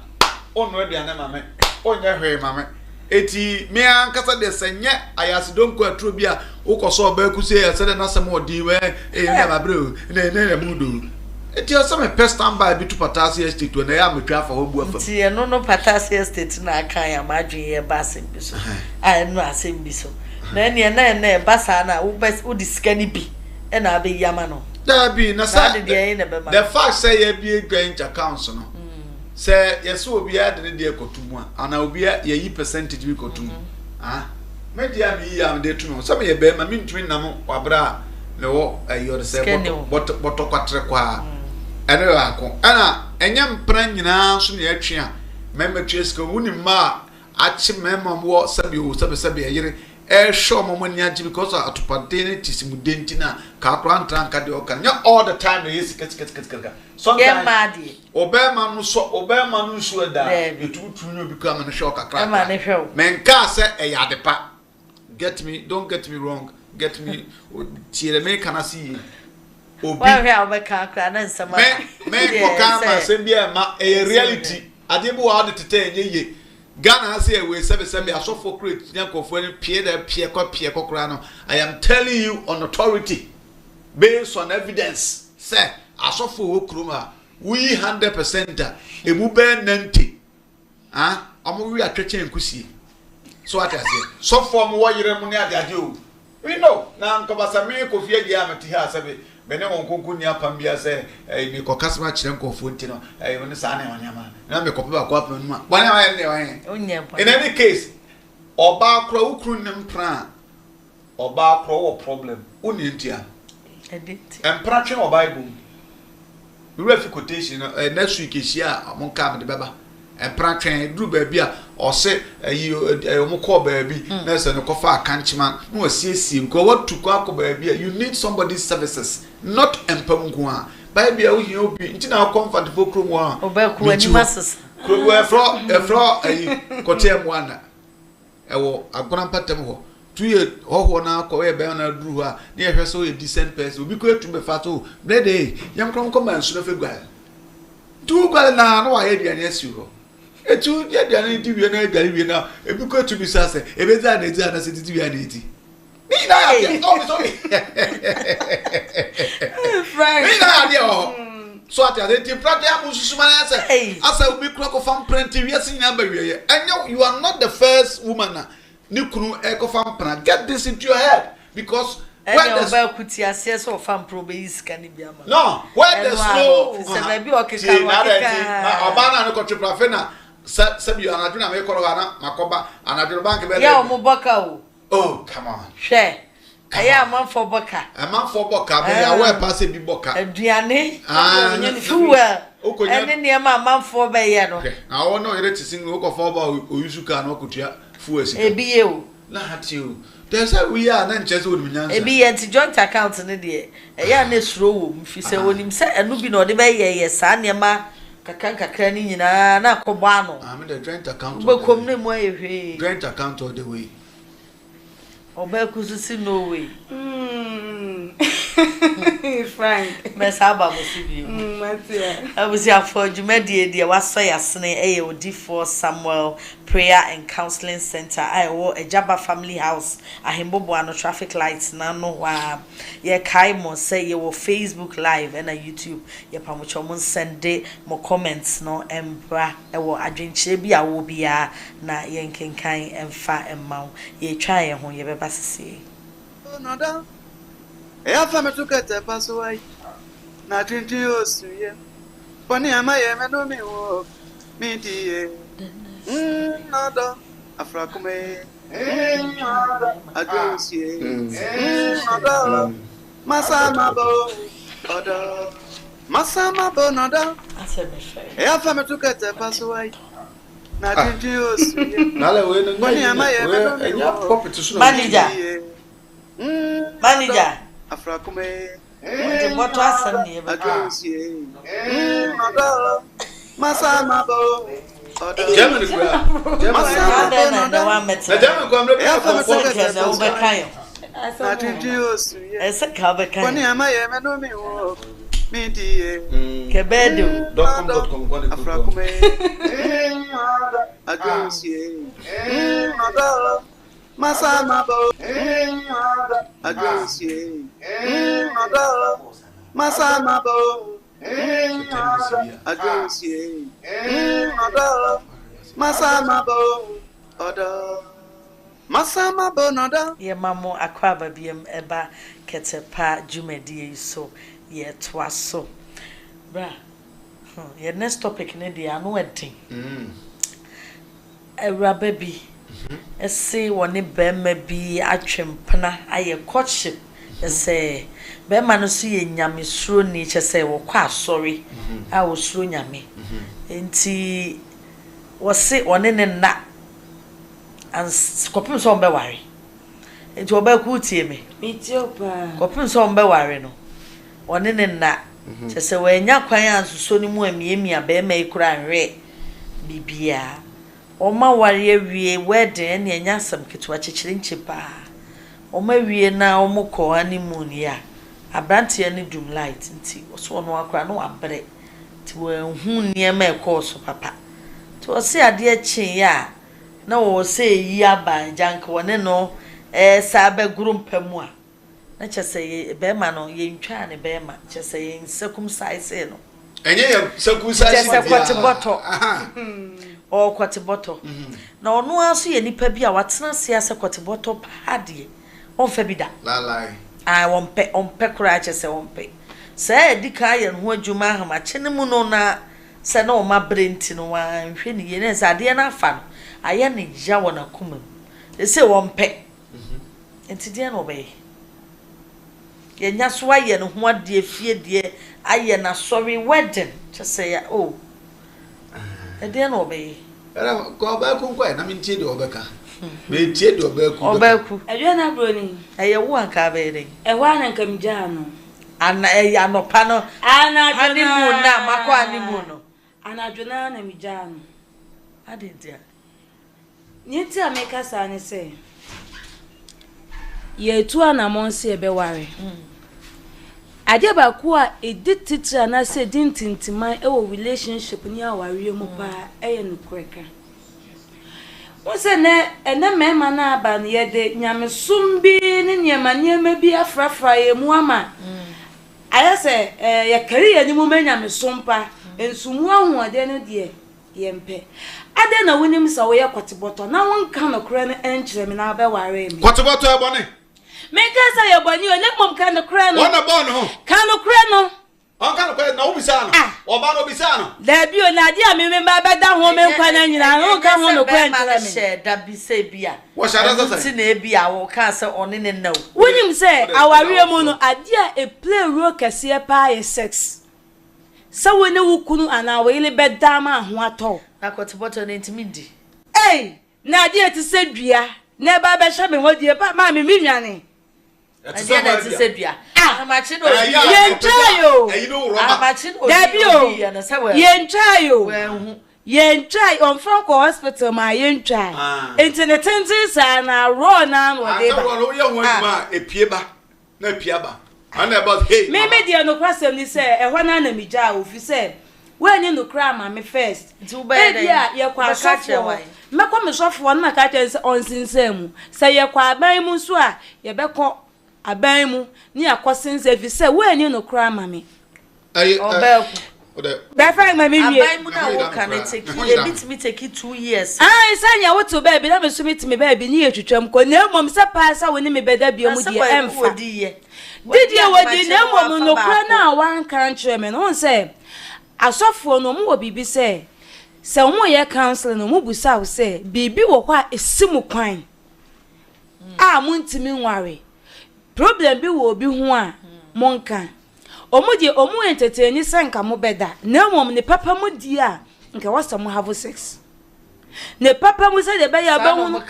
On ready and mamma, on your hair, mamma. Eti me ankasa de senye ayasidon ko atrobia ukoso ba ku say I said na some more di we e na bro na mudu eti o some pest standby bi to potassium estate to na ya metwa fa hobu afa ti no potassium estate na aka ya madwen ye basem bi so ai no asem bi so na ne basa na wo disika ni bi e na be yama no da bi na sa the fact say ye bi joint accounts no say yes obi a de de ekotumu ana obi a ye percentage bi kotumu media bi am de tu no so me ye be ma mintumi nam wabra me wo ayo say but kwatre kwa ene ako ana enyam pran nyina so ne atwe a memmetwe ska woni ma achi memam wo sabi wo sabi yire show momoni aji because atopade tisimudenti na ka krantra nka de okanya all the time yes ket sometimes obema no so da etutu no bi ka ma no show kakra men ka se eyadepa don't get me wrong get me tiere me kana si obi wa hwa obeka kra na nsama me ko ka ma se bia ma reality adebu wa de tete enye Ghana has a way 7 I saw for create Yankofo Pierre Kokra no. I am telling you on authority, based on evidence. Say, I saw for Kruma, we 100% a mube 90. We are stretching Kusi. So what I say, so from what you remunerate, we know now. Kabasame Kofi Yamati has a Bene on Kukunia Pambia say, a customer chenko funtino, a Unisani on Yama, and I'm a copy of in any case, or bar crow crunum pran, or bar crow problem, Unintia, and Prachen or Bible. We read quotation next week is here among Cam the Baba. And Prachen drew baby or say you call baby, nurse and a coffee canchman, no see go what to go baby. You need somebody's services, not empangua. Baby, you be into now comfortable crew one. Obeku any masses. Crew a fro a cotem one. A grandpa temo. 2 years, now, Koya Bernard drew her near her so a decent person. We could to be fatal. Brady, young come and soon of a girl. 2 girl now, no, I had an yes, you. A 2 year, the interview and I now, if you go to be sassy, a better than a city to be an 80. So at the Pratia, as I will be clock of farm plenty, yes, in number. And you are not the first woman. Nukunu Eco Farm Plan. Get this into your head because when there's no farm probes can be no, when there's no Obana no country profena, Sabi and Aduna Mekorana, Makoba, and Aduna Bank. Yeah, Mobaka. Oh, come on. Share. I am man for Boca. A man for Boca, I wear passing Biboca. And Diane, and then near my man for Bayano. I want no to sing Oko for Uzuka and Okutia. Ebio. Not you. There's a we are then just would be anti joint account in the day. A yarnest room, if you say when him say, and Nubi no de bay, yes, Sanyama, Kakanka Cranny, na Cobano. I'm in the joint account. But come no way. Joint account all the way. Or Belcus no way. Frank. Mesaba musibi. Abusia for Jumedi de wasɔ yasene eye odi for Samuel Prayer and Counseling Center. I wo Ejaba Family House. Ahimbobo ano traffic lights na no wa. Ye kai mo say ye wo Facebook live and a YouTube. Ye pamucho mo sende mo comments no embra e wo adwenkyere bi a wo bia na ye nkenkan emfa emma. Ye twa ye ho ye beba sisi. No da. E afa me to KETEPA so ai. Na tinti osuye. Poni ama ye me no mi wo. Mi die. No da. Afra kume. Adosie. No da. Masama bo. Odo. Masama bo no da. E afa me to KETEPA so ai. Na tinti osuye. Nale we no. Poni ama ye me no mi wo. Manager. Afra kume. The motor asem ne ebe. Adosie. No Masama bo. German kwa. German na wa metre. Na German kwa mre fa so na ube kayo. Na tinti osuye. Ese ka be kayo. Poni ama ye me no mi wo. Mi die. Kebedu. .com Afra kume. Adosie. No Masama bo. Adosie. No Masama bo. Adosie. No Masama bo. Odo. Masama bo no da. Ye mamo akwaba biem eba KETEPA jumedie so ye twaso. Bra. Ye next topic ne dia no edin. Ewraba bi. Ese woni bema bi atwempna aye courtship. Ese bema no so ye nyamesuro ni chese wo kwa asori a wo suro nyame. Enti wo se one ne na ans kopim so mbe ware. Enti oba ku tie me. Etiopa. Kopim so mbe ware no. One ne na chese we nya kwan ansuso ni mu amiemia bema ikura nwe bibia. Oma ware wie wedding na enya sam ketwa chechire nchipa. Oma wie na omukọ honeymoon ya. Abrante ne dum light nti so no akra no abre. Ti we hu niema e course papa. Ti o se ade chen ya na wo se yi aba jank wone no sa ba gurumpamu a. Na chese be ma no ye ntwa ne be ma chese ye circumcise no. Enye ye circumcise. Chese kwati bottle. O kwati bottle. Na ono aso ye nipa bi a watena se ase kwati bottle pa de. On fa bi da. La lai. Ah on pe kura chese on pe. Se dika ye ho adwuma ahama chene mu no na se na o ma brenti no wa nhwe ni ye na se ade na afa no. Aye ne ja wona kuma. De se on pe. Enti de na obey. Ye nya so aye ne ho ade afie de aye na sorry wedding chese ya oh. Ede na obey. Era ko ba ku kwa na mintie de obeka. Me tie de obeku. Obeku. Ede na broni. Eye wo anka be de. Ewa na nkam ja no. Ana anopa no. Ana honeymoon na makọ honeymoon no. Ana dwena na mi ja no. Ade dia. Nyenti ameka sa ne se. Ye tu anamon se ebe ware. Ade ba ku a edititra na se dintintiman e wo relationship ni aware mu pa eye nukreka. Wo se ne ene mema na aba ne ye de nyamesum bi ne nyema bi afrafra ye mu ama. Aya se ye kari ye ni mu nyamesum pa ensumu ahoade no de ye mpe. Ade na wonim sa wo ye kwateboto na won kan no kra ne enkyere me na aba ware mi. Kwateboto e bone. Meka sa ye boni o ne mom kan no kra no. Wona bon ho. Kan no kra no. On kan no kra na obisa no. Oba no obisa no. Da bi o na ade a me ba beda ho me nkwa na nyina no kan ho no kra enkyere me. Share da bi se bia. Wo share da se na e bia wo kan se one ne na. Wonim se aware mu no ade a e play role kase pa ye sex. Sa woni wukunu ana we ile beda ma ho ato. Na kwateboto ne ntimi di. Na ade ti se dua na ba be hye me hodie pa ma me nwane. Ade na ti se dua. Amachi no ye ntayo. Amachi no ye na se we. Ye ntayo. Ye ntrai on Franco hospital ma ye ntrai. Enti ne tenti sa na raw na no de ba. Aso wo ye ho adwuma epie ba na epie ba. And about hey. Me dia no kwasem ni say e ho na na mi ja ofi say we ni no kra ma me first. E dia ye kwa sofo. Me kwa me sofo na ka tell say onsinsem. Say ye kwa aban mu so a ye be ko aban mu ni akosinse fi say we ni no kra ma me. Obeku. That fine my me. Aban mu na wo kan take e bit me take 2 years. Sanya what to baby na me so me baby ni etwetwam ko na mom se paasa woni me beda bia mu die emfa. Did you wadi na mom no kra na wan kan kire me no say asofo no mo bibi say se mo ye counseling no mo busa wo say bibi wo kwa esimu kwan mo ntimi nware problem bi wo bi ho a monka omu entertain senka mo beda na mom ne papa mo di a nka wasa mo have sex ne papa mo say de be ya ba hu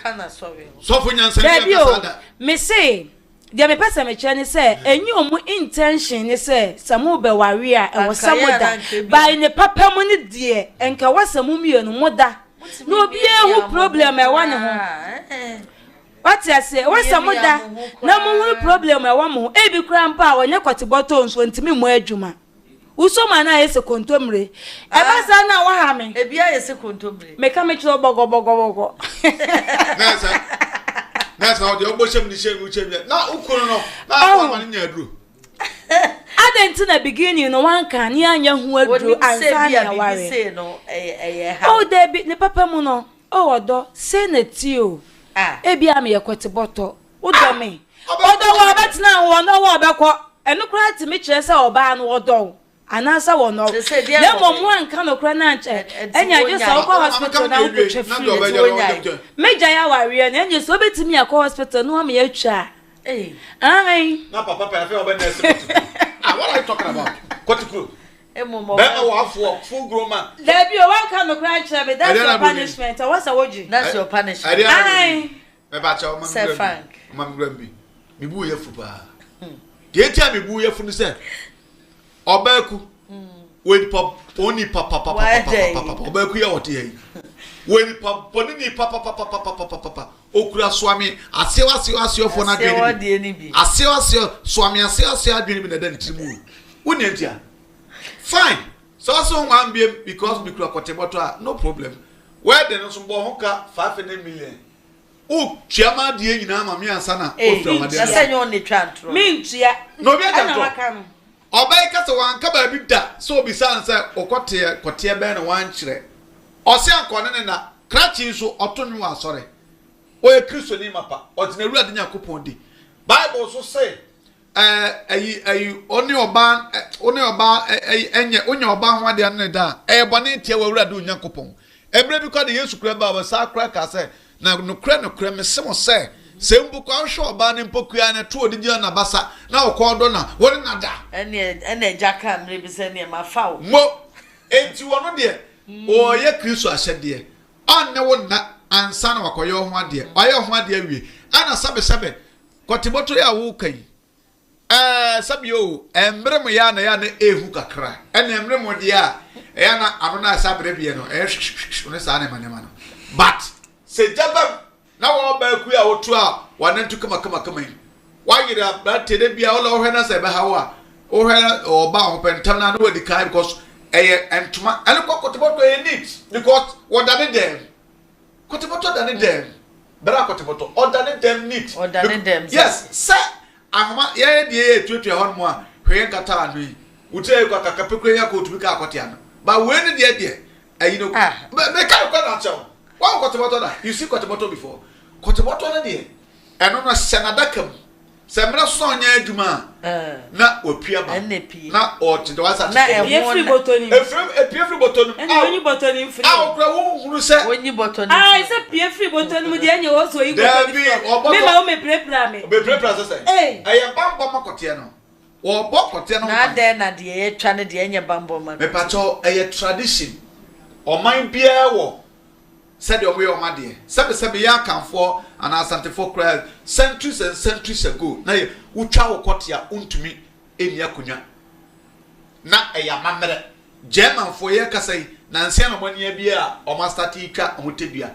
so for nyansa ni kasada me say dia me pesa me kire ni say enyi omu intention ni say samu be ware a e wasa mo da by ne papa mo ni die enka wasa mo mienu mo da no obi ehu problem e wa ne ho what you say wasa mo da na mo hu problem e wa mo e bi kura mpa wonye kwatibotto nso ntimi mo adwuma usoma na yese kontomre e basa na wa ha me e bia yese kontomre me ka me kiro bogo Nasa odi ogboshem ni shegu chebia na ukuru no na amani nya aduro adent na beginning no wan kan ni anya hu aduro ansa na ware say no oh David ne papa mu no odo say na ti o e bia me yekwete boto odo me odo wo betina wo no wo bekọ enu kra ti me kire say oba no odo anasa wo no le mo anka no kra na nche enya je so ko hospital na wo twe free meja ya ware na enya so betimi akọ hospital no ma ya twa ai na papa pe afi oba na hospital what are you talking about kotikuru Emomo be wa full grown man there be one kind of cry chebe that's your punishment or what's woji that's your punishment ai me ba cha o ma Sir Frank ma mi grambi mi bu ye fu pa de tia mi bu ye fu ni se obaku when pop oni papa obaku ye wote yi when pop oni papa okura swami asio fo na dwene bi asio swami asio adwene bi na da ntimu woni ntia fine so wan be because we kura koteboto no problem where the no so bo ho ka 5 million o chiama die nyina ma me ansa na o fra wade na senyo on the trantro mintia no be atantro obai ka so wan ka ba bi da so bi san say kote be na wan kire o se ankone ne na krachi so otonwu asore o e kristo ni mapa o tina ru ade nyakopon di bible so say oni oba enye onye oba ho ade ne da bone tie wa wura de nyakopon ebre bi kwa de yesu kra ba ba sa kra ka say na no kra me se mo say se mbu kwa hwe oba ne mpokua ne to odigi na basa na okodo na wori na da ene jaka mre bi se ne ma fawo mo enti wono de o ye kristo ahyede onne wo na ansa na wakoyo ho ade oye ho ade awie ana sabe kotiboto ya wo kan sabio emrem ya na ehu kakra ene emrem de ya na ano na sabre bie no ne sa ne manema no but se jabam na wo ba ku ya otu a wanantu kama yi wa yira ba tede bia wo hwe na se be hawa wo hwe oba ho pentam na no di kai because entuma ele kotiboto e neat because what done them kotiboto done them bra kotiboto order them neat order them yes sir ahoma ye de etuetua hon mo a hwe nkata anu yi utie kwa kakapekwe ya ko tubika akotia no ba we ne de ayi no me ka ko na chawo wa kotiboto da you see kotiboto before kotiboto na de eno no senadakam semra so nya aduma na opia ba na ote do asa na free botoni free botoni onyi botoni free okra wo hunu se onyi botoni se free botoni mu de anya wo so yi botoni me ma o me prepare se eye bambo makote no wo bokote no na de na de ye twa ne de anya bambo ma me pacho eye tradition oman bia wo said your way of my Sabe ya kanfo and asantefo cry centuries and centuries ago. Na ye ucha wokotia untumi eni akunya. Na eya mamere. German for ye kasai na nsia no mani bia o master tika omotedua.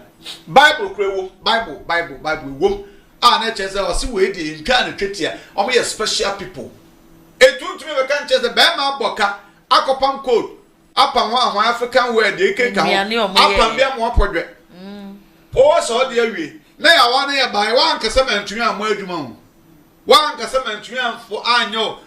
Bible kure wo Bible wom. Na chese o si we di nka na twetia. O me special people. tuntumi be kan chese be ma boka akopam code apam ho African wear de keka ho apam bia mo apodwe o so de awie na ya wa na ya ban wa nkasa mantumi am adwuma ho wa nkasa mantumi am fo anyo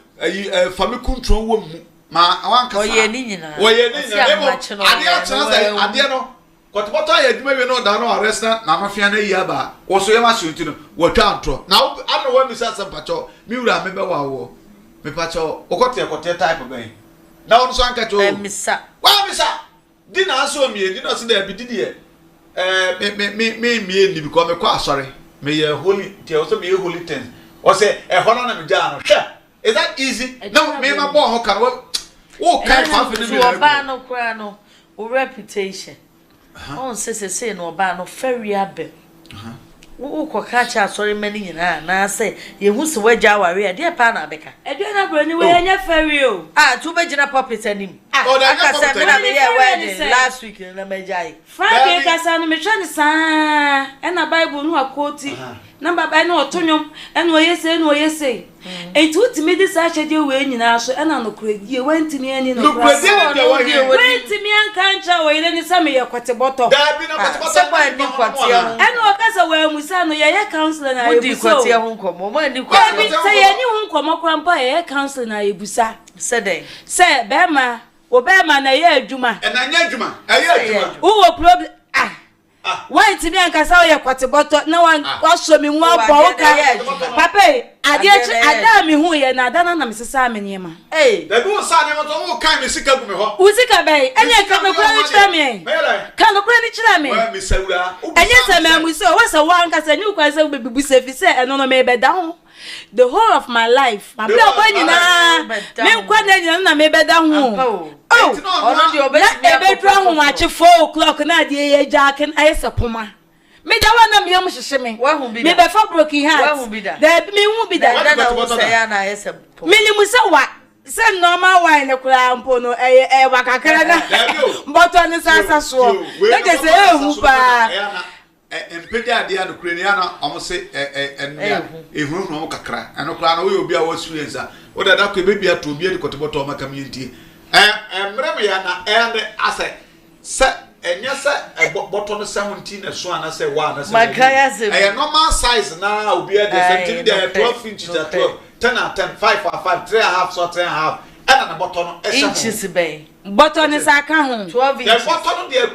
fami control wo mu ma wa nkasa oye ni nyina ade a chance ade no kotobota ya adwuma we no da no arrest na mafia na yi aba wo so yema sunti no wo twa antro na ano wa mi sasa pacho mi wura me be wa wo me pacho okote type ben na won so anka cho misa di na aso mi di na so da bi di de me ni because me kwa sorry me ye holy tie o so me ye holy things o say hono na me ja no hwe is that easy no me ma bo ho kan wo kan fa fe ni me oba no kra no o reputation on say no oba no ferry abe wo ko ka cha sorry mani nyina na say ye hu se wagya ware e de pa na beka e de na bro ni we nya ferry o tu be gina puppet anim aka say me na me ye wedding last week na me jai Frank ka sa no me twa ni sa e na bible no akoti na baba na otonyom e no yese enti utimi di sa hye de we nyina so e na no kredie wantimi ani no wantimi anka ncha we ile ni sa me ye kwete boto da bi na kwete boto se kwa ni kwete e no ka sa we musa no ye counselor na ebusa kwete ho nkomo mo ni kwete se ye ni ho nkomo krampa ye counselor na ebusa se den se be ma obema na ye adwuma na nya adwuma aye adwuma wo problem why ti bi anka sa ye kwate boto na wa so mi nwa bo ka papa ada mi hu ye na ada na me sesa me niema da bi wo sa ne mo to wo kan me sika gu me ho usika be enye ka no kura ni kira me ka no kura ni kira me wa mi sawura enye se me amuso wa sa wa anka sa nyu kwa se bibu se fi se eno no me be da ho the whole of my life my blood nyina me kwa na nyina na me be da ho already obeti ebe dra ho ma che 4 o'clock na de ye jacken ayese poma me da wa na me am hyehye me me be fa broken heart da me hu bi da na wo say ya na ayese poma me ni musa wa se normal wine ne kura mpo no wa kakara na but on sasa so na je say hu pa empedi ade ya no kure ni ana omo se ehunu no kakra eno kura na wo obi a wo experience a wo da ko be bia to obi ade kotoboto ma kam yenti emre me ya na ende ase se enya se boto no 17 na so ana se wa na se makaya se normal size na obi ade 17 dey 12 inches at 12 10 at 10 5 at 5 3 and a half so 10 and a half ana na boto no inches be boto ne sa ka ho 12 inches boto no dey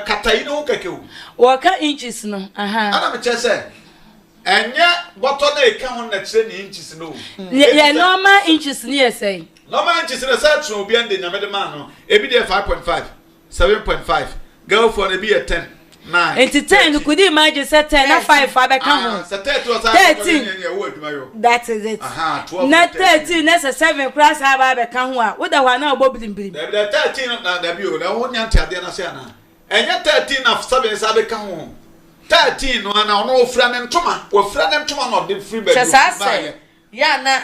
katai no keke wo ka inches no ana me che se enya boto na e ka ho na kire ni inches no ye normal inches ni e say normal inches na say tro obi ande nyame de man no ebi dey 5.5 7.5 go for be a 10 9 enti 10 could you imagine say 10 na 5 abeka ho 13 that is it 12 na 13 na 7 class abeka ho a wo da wa na obobilimbili da 13 na da bi o na wonya ntiade na se ana enya 13 na 7 sa abeka ho 13 no na ono ofra ne ntoma no de free bed ya na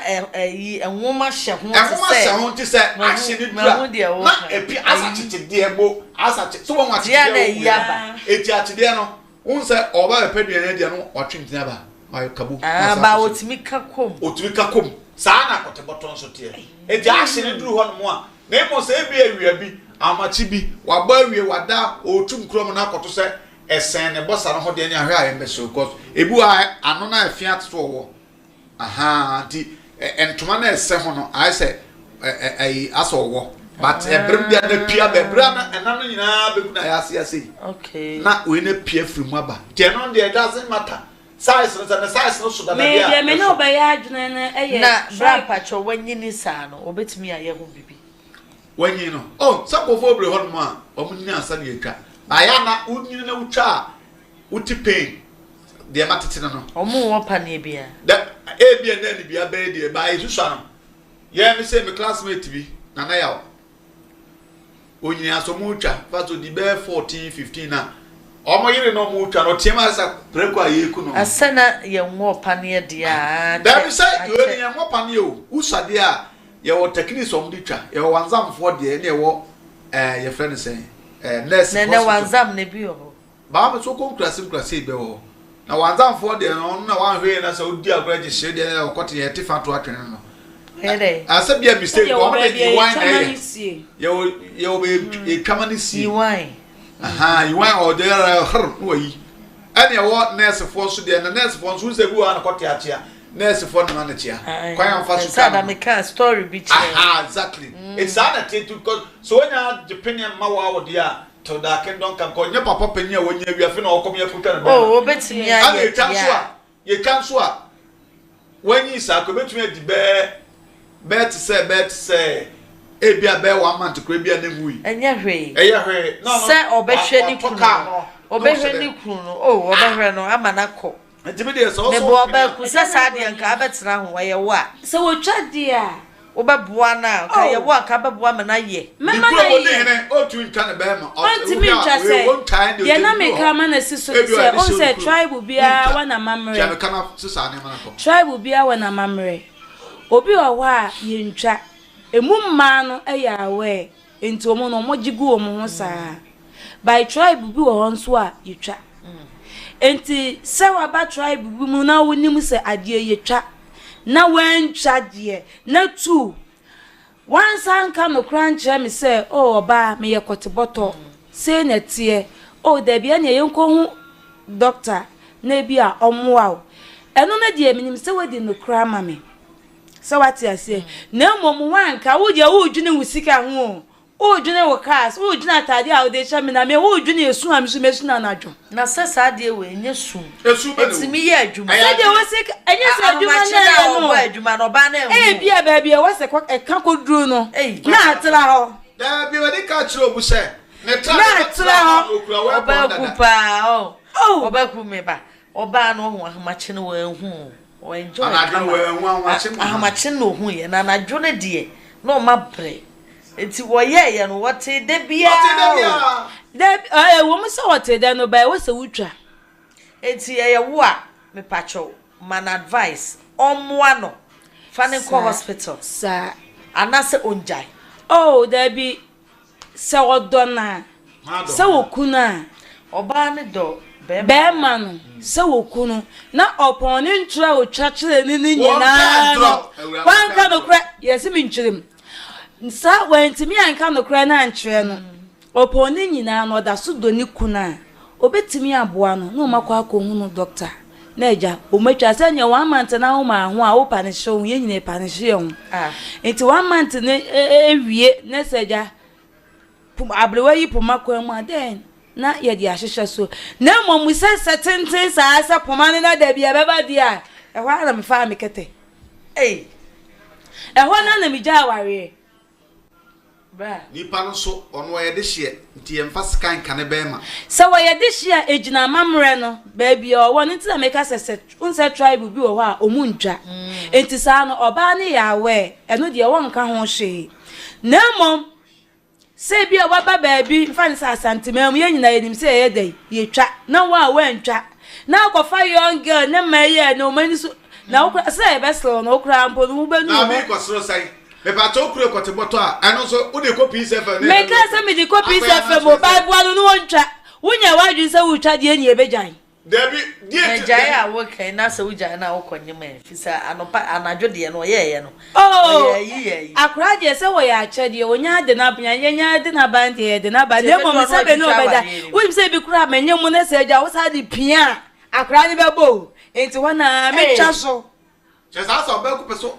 enwoma hye ho ti se action ni dura na epi asachete de ebo asache so won ache ya na yaba eti achede no unse oba be pedua na de no otwintina ba ayo kabu ba otimi kakom saa na kote boton so tie eti action ni duru ho no mo a na emo se bi awia bi amachi bi waba awie wada otum krom na akoto se esen ne bossa no ho de ni ahwe a yembe so cause ebu ano na afia to wo di entoma na ese ho no I say aso wo but ebrem dia na pia bebra na enano nyina bebu na ya ase okay na we na pia frimu aba je no dey doesn't matter size no so da bia me no be ya adwene na eye na grandpa cho wanyini sa no obetimi aye ho bibi wanyi no sakofo obre ho no a omuni asa na etwa aya na unyini na utwa uti pain de matete no omo wo pa na bia da ebia na ni bia be de ba isuswa no ye me say me classmate bi na ya onyi asomu utwa fato di be 14 15 na omo yire no mu utwa no tiema asa preko ayeku no asana ye nwo pa na dia da bi say yo ni ye nwo pa na o usade a ye wo techniques om di twa ye wanzamfo de ne wo ye friend say nurse na wanzam ne bi o ba me so konkrase be wo na wanzamfo de no na wanhwe na say odi agraje hye de na okote ye tifa to atwene no I said be a mistake. You wine. You come and see. You wine. You wine or there. And you want nurse for so the nurse for who's the one cotia. Nurse for the manager. Quite fast. I make a story beach. Exactly. It's another because so when you opinion Mawa dear. To that can don't come call your papa penny when you have no come here. Oh, bet me. You can't swap. When you say, commit me the bear to say, a bear 1 month to create a new and yeah, no, sir, or bet any car or bet any kuno. Oh, I'm an uncle. And to me, there's also a Sadi and Cabets now where you are. So we'll chat, dear. Oba buana ka ye wa ka babua mana ye mama na ye o tu nka na be ma o ti mi twa se ye na me ka ma na siso se on se tribe bia wa na mamre ya me kana sisa ne mana ko tribe bia wa na mamre obi wa ye ntwa emu mma no ya awe enti omo no mojigu omo ho saa by tribe bi wo nso a ye twa enti se wa ba tribe bi mu na wonim se ade ye twa na wen chadie na tu once anka no crunch me say oh oba me ye koteboto say na tie oh da bia na ye nko hu doctor na bia omwa o eno na die minim say wadi no kra ma me say what ya say na mom wanka wo dia wo dwene wusika ho o dwene wo cars o dwene atade a o de sha me na me wo dwene esu am so mesu na nadwo na sesa de we nye su esu be etimi ye adwuma say de wo se enye se adwuma na no adwuma no ba na bia ba bia wo se ka ko duru no na atra ho da bi we de ka chiro bu se ne tra ho oba kupa oba ku me ba oba no ho ahamache no wa hu o enjoy anadwo wa hu ahamache no hu ye na anadwo ne de no ma bre enti wo ye no wote de bia wo mo se wote de no ba wo se wutwa enti ye wo a me pacho man advice omwa no fane ko hospital sa anase onjai oh there be se wodona se wokuna oba ne do be man se wokunu na opon ni ntura o twakire ni nyina no wanka no kra yesi mi ntwirem nsa wentimi anka no kra na ankyere no opon ni nyina no da so do ni kuna obetimi aboa no na makwa akohu no doctor na eja o matwa se nya 1 month na ho ma ho a wo pa ne show ye nyina pa ne hye ho enti 1 month ne ewie na seja abrewa yi poma kwa mu aden na ye di ahihye so na momu se setenten sa asa poma ne na da bia beba dia e ho ana me fa me kete e ho na me ja aware ba nipa no so ono ye de hye nti emfa skan kane be ma se wo ye de hye ejina mamre no ba bia wo ne ntina meka se unse tribe bi wo ho a omu ntwa enti sa no oba ne ya we eno de wo nka ho hye na mom se bia waba baabi mfa sa santimam ye nyina yenim se ye dai ye twa na wa ntwa na akofa young girl ne maye no mani so na okra se be slow no okra mpo no benu na bi kwasro sai me pa to okra kwateboto a eno so wo de copy sefa me ka se me de copy sefa mo bible no ntwa wunya wadwin se wutwa de eni ebejan Debi die jai a wo kan na se wuja na wo konyem fisa anopa anadwo de no ye no ye akura je se wo ya achede wonya de na bnya yenya de na ban de na ba de mo se be no beda wo se bi kura menye mu na se ja wo sa de pia akura ni bebo enti wana me twa so Chesa so be ku peso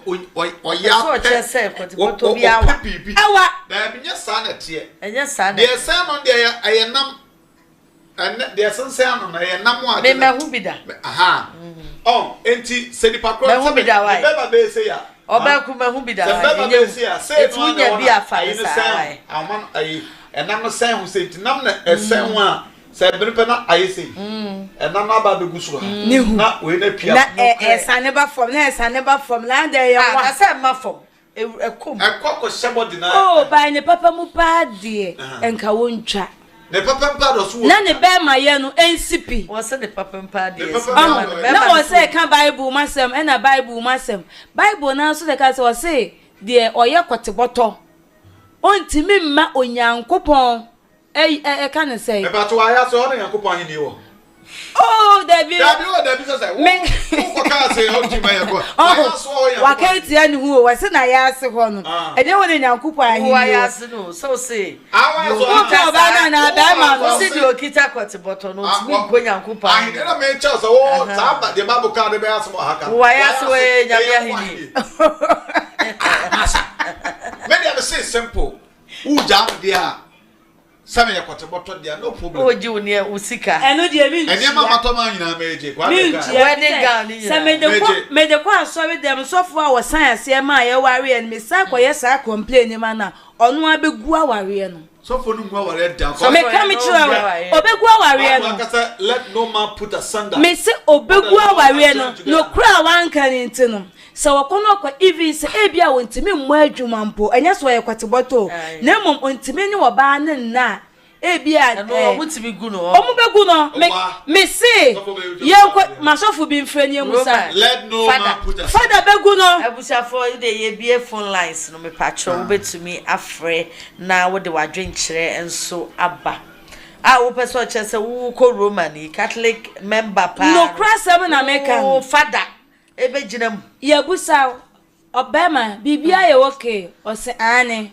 oya so chese kwateboto bia awa debi nya sa na tie enya sa na de sa no de ayenam and the sunsan na ye namu me hu bida aha enti se di pakro se beba be se ya oba ku me hu bida se beba be se ya se no nya bi afa sa aman ayi enam no san hu se ti nam na esen ho a se biripe na ayi se enam aba be gusu ha na we na pia na esane ba fom na esane ba fom na de ye wa na se ma fom ekom ekoko shebo di na ba ne papa mu pa de enka wo ntwa ne papa mpa do so na ne be ma ye no NCP wo se ne papa mpa de na wo se ka bible masem e na bible masem bible na so de ka se wo se de oye kwateboto ontimi mma onyankopon e ka ne se e ba to aya so o na yankopon hin ni wo Oh, Debbie. Debbie say. Who can say how to buy a go? Wa ka ti anu hu wa se na ya ase ho no. E de woni nyankupo ahi. Wa ya ase no. So say. Awa so ba na ba ma no. Si di okita kwati bottle no ti mi go nyankupo ahi. Ahi na me cha so wo sa ba de babu ka de be ase mo haka. Wa ya ase we nyame ahini. Many of say simple. Who jam dia? Some ya kwati bottle dia no problem. O ji woni usika. Eno de mi. Eni ma matoma nyina meje kwa de ka. Wedding gown ni. Se me de kwa so we dem so fo a wo science e ma ye ware en me sa kwa ye sa complain ma na ono abegu aware no. So for no aware down. So me come chira obegu aware no. Let no man put asunder. Me se obegu aware no kura wanka ni ntino. So wakono kwa even se ebia wontimi mmo adwuma mpo enya so ye kwateboto na mom ontimi ni wo ba ne na ebia no mutimi gu no omu begu no me se ye masofu bi mfrani musa let no man put a father begu no abusa for de ye bie phone lines no me patcho wo betumi afre na wo de wadwen kire enso aba wo person chese wo ko Roman Catholic member pa no cross am na meka o father ebe ginam ya busa obema bibia ye okay o se ane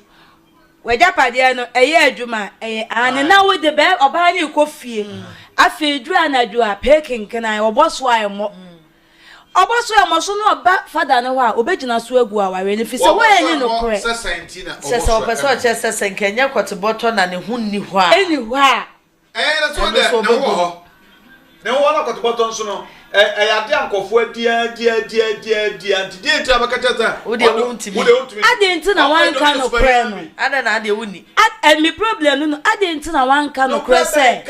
wejapade no eye adwuma eye ane na wo de be oba ni kofie afi dru anadwo a pekin kana oboso ayemo oboso ayemo so no oba father no wa obegina so agu aware ni fi se wo enyi no kore se so person chese senkenya kwoteboto na ne hunni ho a eni ho a that's what they no ne wo na kwoteboto nso no ya de ankofo dia anti dia abakata wo de wontimi ade nti na wan ka no kore no ada na ade wuni mi problem no ade nti na wan ka no kore se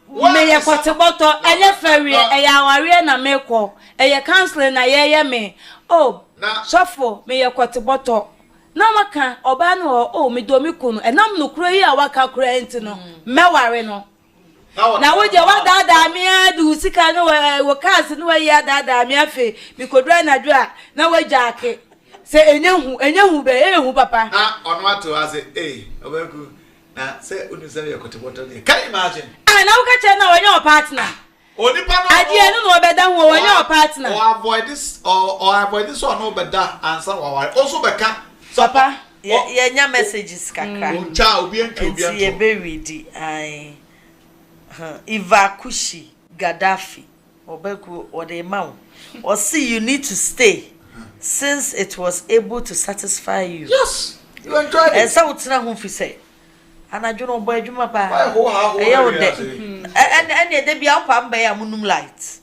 me ye kwoteboto enye fawie eya aware na meko eye counseling na ye me oh sofo me ye kwoteboto na maka oba no me do mi kunu enam no kure yi a waka kure nti no meware no na wo je wa dada mi adu sika no wo cars no ya dada mi afi mi kodura na dua na wo jaake se enyehu be ehu papa na ono ato ase obaku na se unu se ya kwoteboto ni can imagine na wo ka che na wo your partner onipa no adie no no obeda ho wo your partner or avoid this or no beda answer wa also beka papa ye nya messages kakra uncha obi anto ye be ready ai Ivakushi Gaddafi obeku odemawo or see you need to stay since it was able to satisfy you. Yes, you enjoyed it. So utina hu fi say anajo no boy adwuma pa and de bia pa mba ya munum light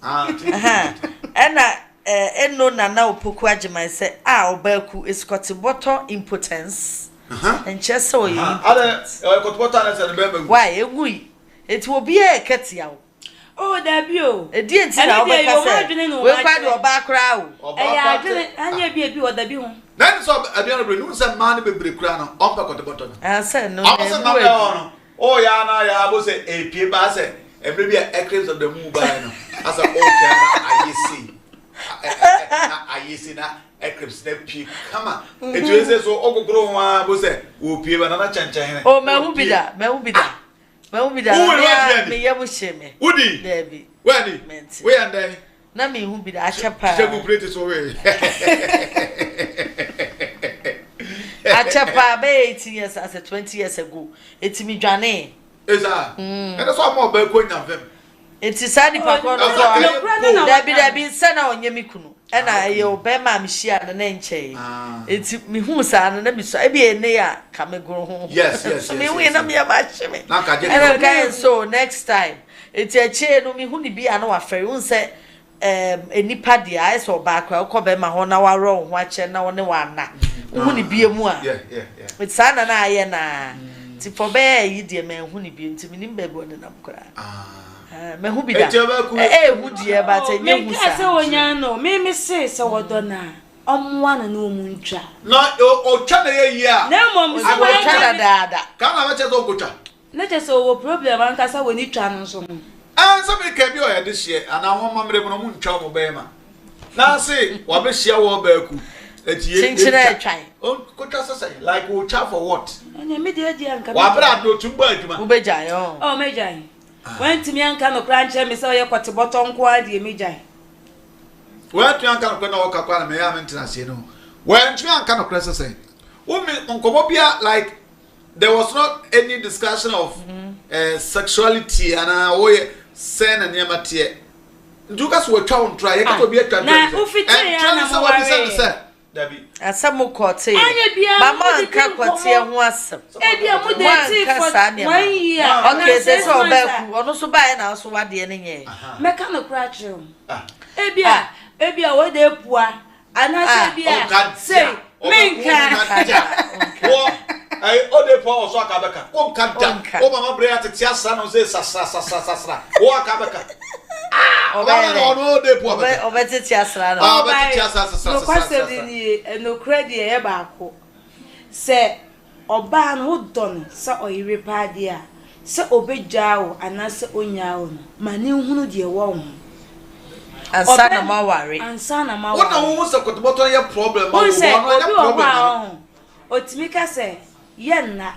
eno na na opoku agema say obeku is kwoteboto impotence and just so you kwoteboto na say be be why egui it will be a ketia oh dabio e die nti na obeka se we kwa de oba kra o ya adwene anya bi o dabi ho na so abiano bre nu se man be bre kra no ompa kwoteboto no say no oh ya na ya bo se epie ba se every be eclipse of the moon by no as a okay na ayesi na eclipse na pie kama it we say so ogogoro ho bo se o pie ba na chanchan oh me hu bida me ye mo sheme udi Debbie wani we and then na me hu bida achapa shegu plate so we achapa be 18 years as 20 years ago etimi dwane eza and so mo ba ko nyam eti sadi pakro no Debbie sana onyemi kunu ena ye obema mhia na nche eti mi hu sa na mi so ebi ene ya kamegoro ho yes me hu na me ba cheme na ka je and so next time eti eche no mi hu ni bia na wa fere un se enipa dia so ba akwa ko be ma ho na wa ro ho ache na woni wa na hu ni bia mu a eti sana na aye na ti for be yi die me hu ni bia nti mi nim be bo ne nam kra me hu bida hu die ba te nye hu sa me se wonya no me se wodo na omwa na no mu ntwa no o twa na ye yi a na mom se wo twa na dada ka na ma che so ko twa na che so wo problem an ka sa woni twa no so no so me ka bi o ya de hie ana ho mamre mo mu ntwa mo be ma na se wa be hie wo ba ku eti chinchira twan o ko twa so say like we twa for what ene me de an ka wa bra do tumba aduma wo be jan yo oh me jan When to me and can of branch me so you got to bottom quad ye me jai. When to uncle when I walk up on me maintenance, you know. When to uncle of Cressa say, woman Uncle Mobia, like there was not any discussion of sexuality and sen and yamatie. Dukas were town try to be a translation. Debbie. And some more court Mamma and Caquatia was Ebia would for 1 year. Okay, there's all back. One also buy an house what the enemy. Mechanical crash room. Ebia, what they poor. And I say, I order for Sakabaka. Oh, can't oh, my brother, Tiasan, Sasa, walk Abaka. Oh, they poor. Oh, better Tiasan. No credit ever. Say, or ban who done, so or you repair dear. So obey Jow and answer on your own. My new who dear woman. And son of my worry. And son of my what no one's got what your problem? Who said, oh, Otimika say, Yenna.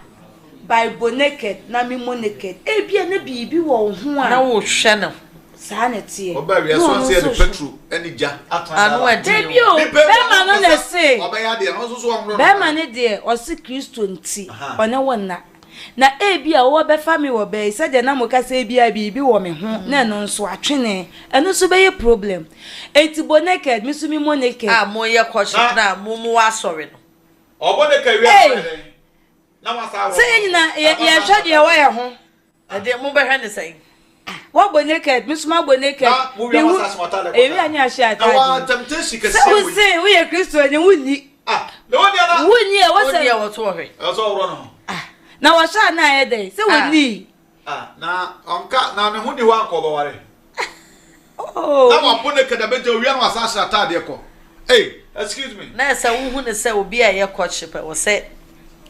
By boneked, na me moneked. Ebia na bibi wo ho a. Na wo hwe no. Sanity. Oba so say the petrol any ja. Anu adi. Debi o. Be ma no na say. Oba ya de no so wo. Be ma ne de o se Kristo nti. One wonna. Na ebia wo be fa me wo be se de na mo ka se ebia bibi wo me ho. Na no nso atwene. Eno so be ye problem. Enti boneked mi so mi moneked. Ah mo ye kwhye na mo mo asori no. Oboneked wi say na ye hwe de wa ye ho ade mo be hwe ne say what boneked misuma boneked bi wu ewi anya ahye ata na temptation ke say we ye Kristo ni wuni no one ya wuni e wo say e wo to hwe so woro no na wa sha na ye dey say wuni na onka na ne hu ni wa ko ba ware oh na wa boneked abeje wi an wasa ahye ata de ko hey excuse me na say wo hu ne say obi a ye courtship wo say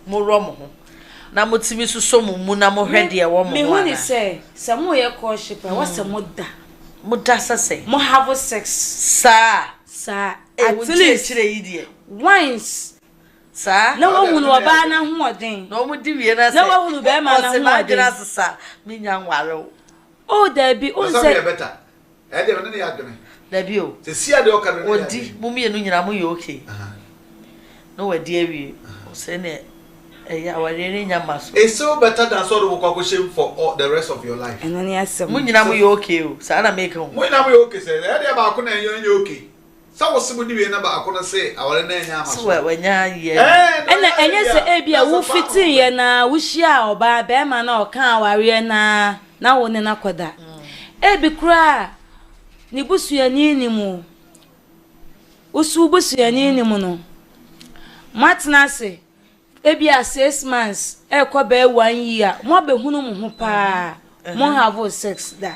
mo ro mo ho na mo timi suso mu na mo hwe de wo mo me hu ni say mo ye courtship wo say mo da say mo have sex sa at least once sa na wo hu no ba na ho odin na mo di wie na say na wo hu no be ma na ho odin sa mi nya nware oh there be on say better e de no ya adwene there be o se sia de o ka no odi mo mi enu nyina mo ye okay no we di awie o say ne yeah, it's so better than sort of shame for all the rest of your life. And then yes, Munina you okay, so I make home. When I'm okay, say, about you okay. So was somebody we never I couldn't say our name. So when ya and yes, Abia who fit in na wishia or ba bema na kan ware na wo ne na koda. Ebi kra ni busuani ni mu. Usu busuani ni mu no. Matna say ebia 6 months ekobe 1 year mo be hunu mo ho pa mo have sex da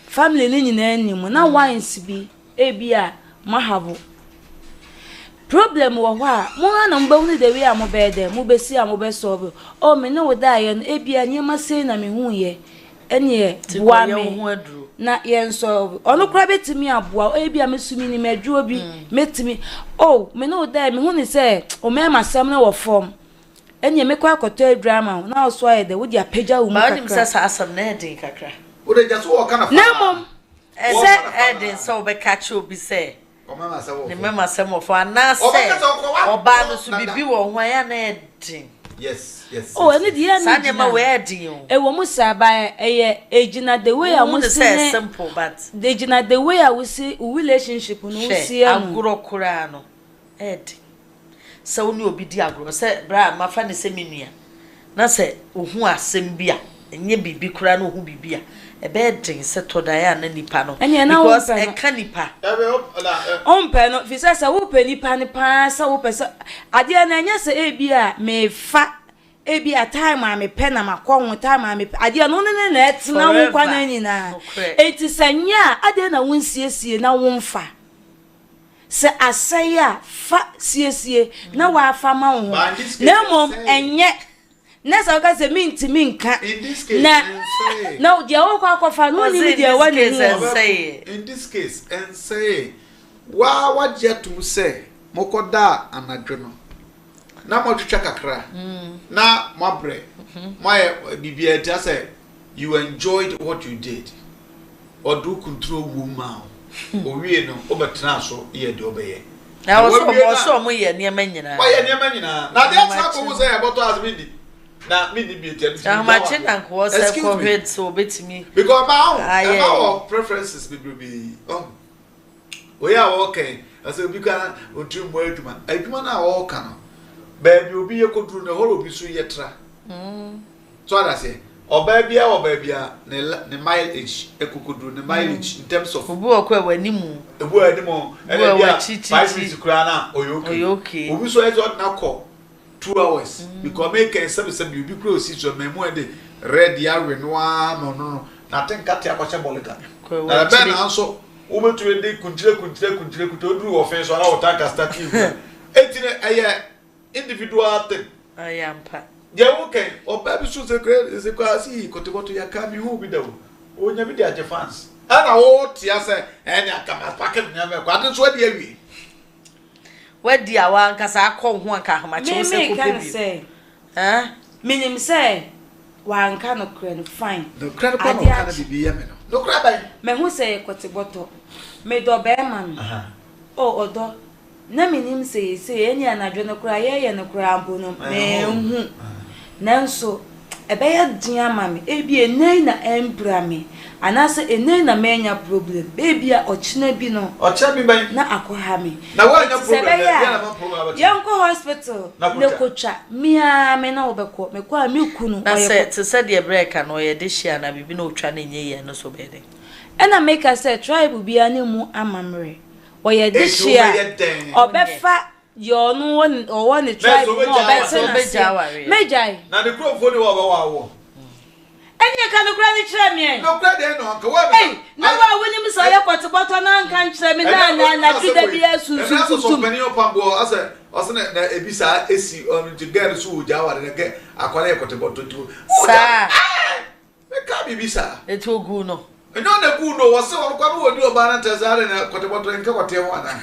family ni nyina anim na once bi ebia mo have problem wo ho a mo na mba hunu de we a mo be de mo be si a mo be solve o me no da ye no ebia nyema sei na me hu ye ene bua me na ye solve ono kra betimi aboa ebia mesumi ni madwo bi metimi oh me no da me hu ni say o me masam na wo form enye mekwa akoto drama na so aye de wodi apagya wo mu kakra ba nim sasa asam na edin kakra wo de just wo kana na mom say edin so be catch obi say o mama say wo ni mama say mo for na say oba no so bibi wo ho ya na edin yes oh ene di ya na ma we edin o e wo mu saba eye ejina the way I want say simple but the ejina the way I will see relationship no see aguro kura no edin so ni obi di agro se bra ma fa ne se menua na se ohu asem bia enye bibi kura na ohu bibi a e be den se to da ya na nipa no because e ka nipa on pe no fi se wo pe nipa ni pa se wo pe se ade na enye se e bia me fa e bia time a me pe na makon time a me ade no ne na etina wo kwa na nyina enti se nya ade na wo nsiesie na wo mfa se asaya fa siesie na wa fa ma wo na mom enye na sa ka se minti minka na dia wo kwa fa no ni dia wa ni in this case and say wa jetum say mokoda anadwo no na mo twetwa kakra na mo abre mo bibia tia say you enjoyed what you did or do control woman or we no obetra so ye de obeye na so mo ye niam nyina why ye niam nyina na dey tap wo say about as me di na me ni bi te na ma che na ko say ko head so betimi because about preferences be oh we are okay as we can otu mo aduma na wo ka no baby obi ye koduru na holo bi so ye tra so that say obabia ne mileage ekokoduru ne mileage in terms of obu okwa wanimu ebu animu ene bia 5 minutes kura na oyoke obi so ezo na ko 2 hours because make some you be close so memu ede red ya we no no na think kat ya kwache bolika na be na so obetu ede kunjire oduru offense na otaka start etine eye individual thing ayampa je okay obabi so secret is kwasi kotoboto ya kami hu bi dawo onya bi dia fans ana wo tia se enya kama packet nyame kwa de so de awie wadi awa nkasa akọ ho anka ahamache se ko pebi minim se wa anka no kre no fine no kre no pa no kana bibi ya me no kre ba me hu se kotoboto me do be man o odo na minim se eni anadwo no kra ye no kra ambo no me hu nanso ebe ya dia mame ebi enei na embra me anase enei na menya problem baby a ochina bi no ochina bi ban na akoha me na wa nya problem ya na ma problem yanko hospital ne kocha mia me na obekọ me kwa me kunu na se se de break na oye de hia na bibi na otwa na nye ye no so be de ena make us say tribe bia na mu amamre oye de hia obefa yo no one or one tribe no better mejai na the crop for the wo enya ka no kra ni kire me no kra de no ka wa eh na wa woni mi so ye kwotobото na nka nkire me na juda bi asu so pani opambo ase na ebisa esi on to get so jaware na ke akwara ye kwotobото tu sa me ka bibisa etogu no no na ku no wase won kwa no wodi oba na tazare na kwotobото nka kwate ho ana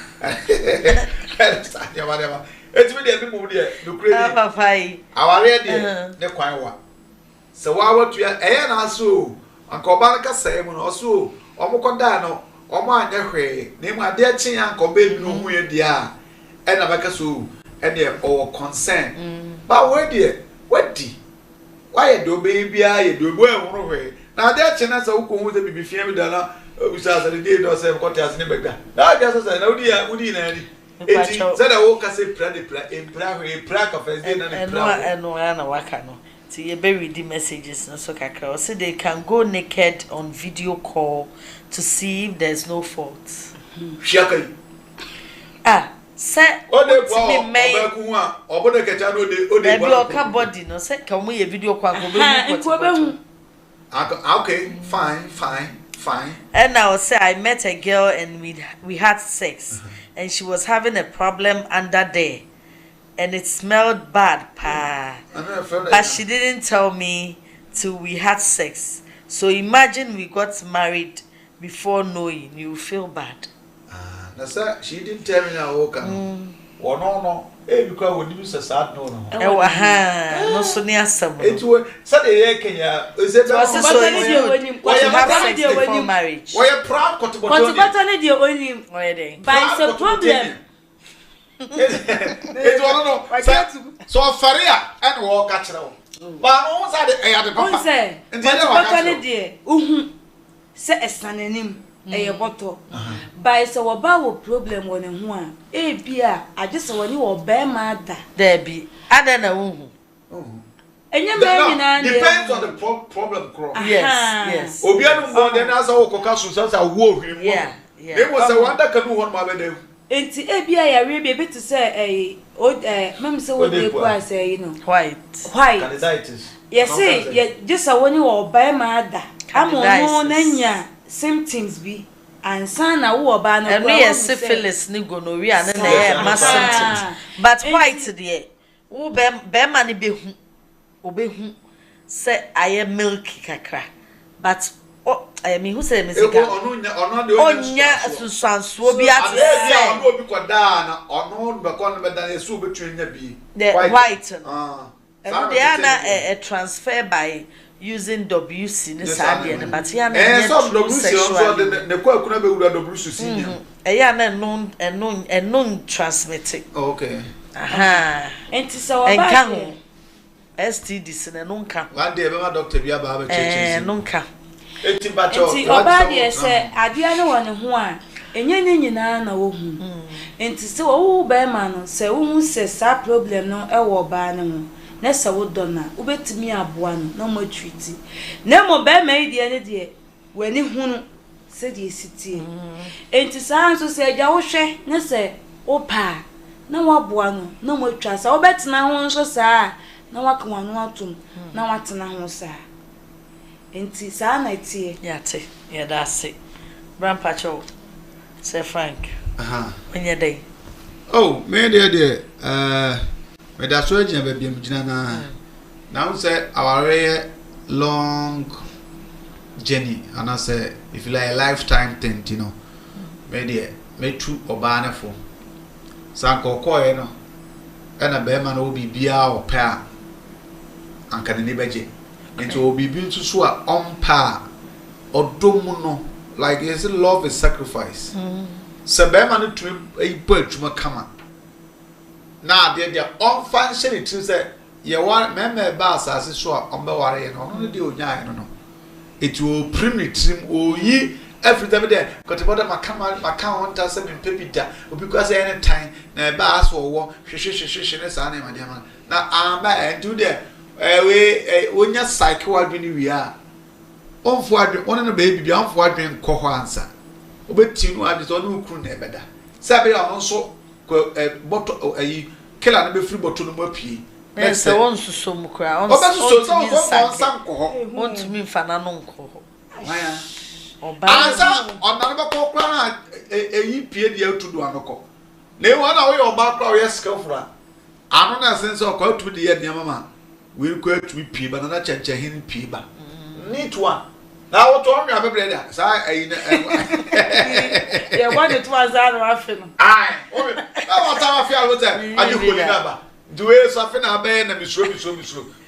ya whatever etimi de bi mu de no kra ni papai aware de ne kwan wa se wa watu ya na so ankoba nka sai mu no so omokoda no omo anya hwe na mu ade achi ya ankoba bi no hu ye dia na baka so ene o concern ba we de wadi why do baby ye do bo enwuru hwe na ade achi na sa uko hu ze bibi fia mi da na obisa sa de do se ko tia se ne bega na dia sa na udi na ri eti zada wo ka se pra ka first day na ne pra no na waka no ti ye be read the messages no so kakra say they can go naked on video call to see if there's no fault shiakai say ode bo obeku a obodo kecha no ode bo be ka body no say ka mo ye video call ko be hu okay fine and now say I met a girl and we had sex and she was having a problem under there and it smelled bad but she didn't tell me till we had sex. So imagine we got married before knowing. You feel bad. That's that. She didn't tell me now. Oh no. Because when you say sad no. No so near some. It was Saturday Kenya. Is it have sex before marriage? Why you proud? But the only by the problem. It's one no. So Faria and walk catch now. But no say the papa. Say, but the say esanenim bottle. By so about problem won ho a bia agese woni wo be ma da. There be ada na hu. Depends on the problem cross. Yes. Obianu mo den asa wo koka so sa wo hwim. Yeah. They was a wonder kanu hon ma be dem. Enti bia ya we be to say mem say wo dey ku say white candidates. Yes say ye just a woni wo ba ma da. Amo no nanya symptoms bi ansa na wo ba na go. And syphilis ni gonorrhea na na symptoms. But white there wo be ma ni behu obehu say aye milky kakra. But I mean who say music? Onya susanso bi ati say. Ono obi kwada na ono be kon be dan esu betwenya bi. The white. And they are na a transfer by using WC ne sadia ne but ya na some WC so the kwa kuna be wura WC senior ya na non transmitting. Okay. Aha. Enti so oba STDs ne no nka. One day be ma doctor bi aba ba cheche. No nka. Enti bacho. Enti oba de se adua ne wone ho a enye ne nyina na wo hu. Enti se wo be ma no se wo hu se sa problem no e wo ba ne ho. Na se wo dona wo betimi aboa no na mo treat. Na mo be ma ide ne de wani hunu se de sitie. Enti sa nso se agya wo hwe ne se wo pa na wo aboa no na mo twa sa wo betena ho nso sa na waka wanu atum na watena ho sa enti sa na tie yate ya da se grandpa cho say Frank when day oh me there me da so agina ba biem gina na now say our long journey and I say if you like a lifetime thing you know me there me true oba na fo san kokko no na be ma na obi bia o pa anka ne beje into obi bi nso so a ompa odomu no like is love is sacrifice se be ma no tumi ipo atuma kama na ade dia on function it say ye wa meme ba asase so a ombe ware ye no no de onya no it will primitive oyi every time there got about makama on ta se me pepita obi kwa say any time na ba aso wo hwehwehwehwe ne sa na ma dia ma na amba do there we wonya cycle adwene wi a onfo adwene one no baby bia onfo adwene kɔ hɔ ansa obeti no ade so no ukru na ebeda sabe ya no so bottle ayi killer na be free bottle no mapie na se won suso mu kra on sam kɔ hɔ won to me fa na no nkɔ hɔ aya ansa ona no bɛkɔ kra na eyi pie de atudo anokɔ na e wona wo yɛ oba kra wo yɛ skillful ano na sense okɔ atu de yɛ nneɛma ma we go to pie ba na cheche hin pie ba neat one na wo to onwa be brother sa ayi na ye want it was that afi no ai o me na what afi a what ayi ko ni na ba duwe so afi na be na misro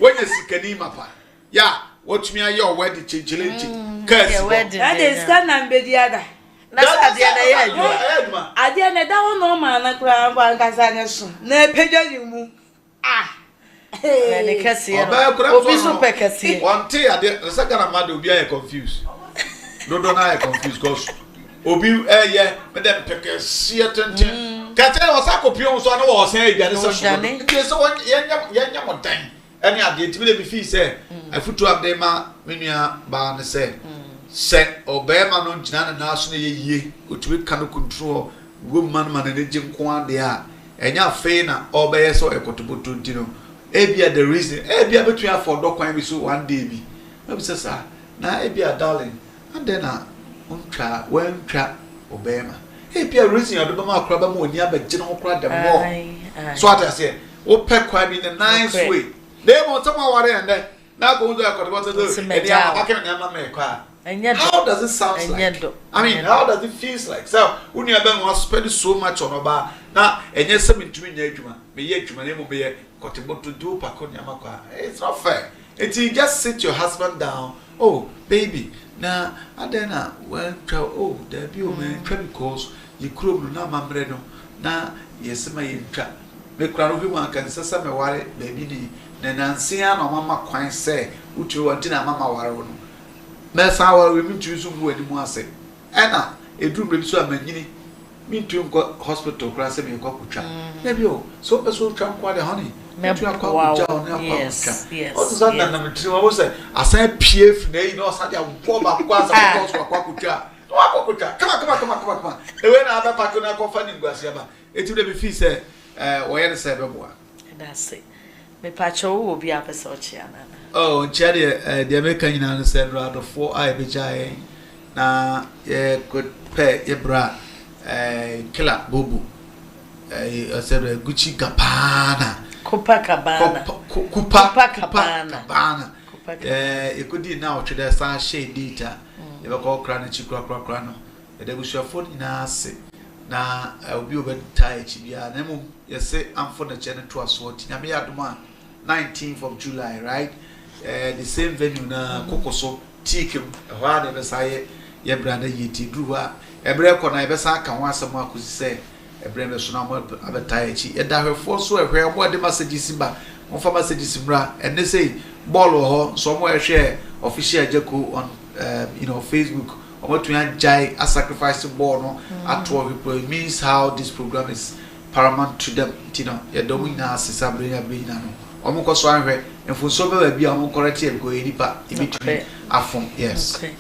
wonye sikani mapa ya what me aye o wedding chenchelenchi case that is can na be di ada na sa dia na ye adwa adia na da wo no ma na kura ba nkasa ne so na epedwa ni mu ne kasi obi so pekasi one thing ade second man obi are confused no na confused cause obi ye me dem pekasi atenten ka tell was akopio so na wo san aduane so so yenya modan ani ade tibi le bi fi say afutu abde ma menua ba ne say se obema no njina na aso na yeye otubi kan control go man ne jinko ade a enya fe na obeye so ekotoboto ntino ebia the reason ebia between for dokwan bi so one day bi no be say na ebia darling and then untwa wentwa obema ebia reason adobama akra ba ma oni abagye no kra dem more so at say o pekwa bi in a nice way they want some worry and then na go do akotoboto do e dia aka na ma me kwa how does it sound like I mean how does it feels like so when you have been spend so much on oba na enye 7 nya adwuma me ye adwuma na mo be ye kotiboto do pako nya makwa it's not fair until you just sit your husband down oh baby na adena well oh there be o man because you krom na mamre no na yesema ye ntwa me kura no bi wan kan sesa me ware baby ni na nansia na mama kwan say utu wanti na mama ware no mesa ware we mtu so bu ani mu ase ena edrum bi so amanyini mintu ko hospital kura se me ko kutwa na bi o so be so twa kwa de honey mintu akwa kutwa on akwa kutwa o so na mitri wo se asan pie fri na yi no sa dia wo ba kwa sa ko so akwa kutwa to akwa kutwa kama ewe na aba pa ko na ko fa ni ngwase ba eti de bi fi se wo ye se be boa that's it me pacho wo bi apesa o chia na oh chade de America nyina no se rado 4 ai be jae na ye could pay ye bra killer bobu I said Gucci Gabbana Copacabana you could do now to the sun shade data you call cran and crano they will show for in us now I will be over tired chibia nemo you say I'm for the channel to us what Yamia 19th of July right the same venue na kokoso tikem ho a na be say ye branda yiti duwa ebre ko na be sa ka ho asem akosi se ebre me so na mo abeta echi e da hwefo so ehwe mo de message simba mo fa message simra and they say ball ho so mo ehwe official jeko on Facebook omo to yan jai a sacrifice ball no atwo people. It means how this program is paramount to them, ye do na sisabre ya be na no omo ko so anhwe enfunso be ba bia omo correct e go enipa ibitumi afom. Yes, okay.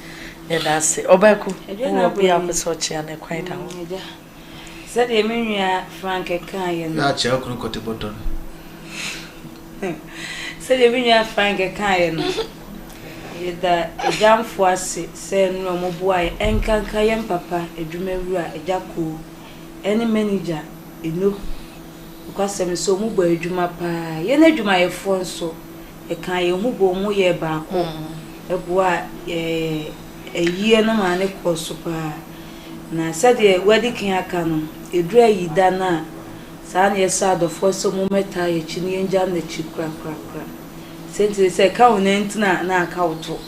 Yeah, that's it. Obaku wo bia person chia na kwai da ho said the menua Frank kan ye no ya che okunu kote bodon said the menua Frank kan ye no da ejamfo ase se no mo boa enkanka yem papa edwumawura ejako any manager eno because me so mu bo edwuma pa ye na edwuma ye fo nso e kan ye hu bo mu ye ba ko e boa yie no ma ne ko so pa na said the wedding aka no edura yi da na sa na ye sa do fo so mu meta ye chini ye njam na chi kra senti se ka wonentina na aka woto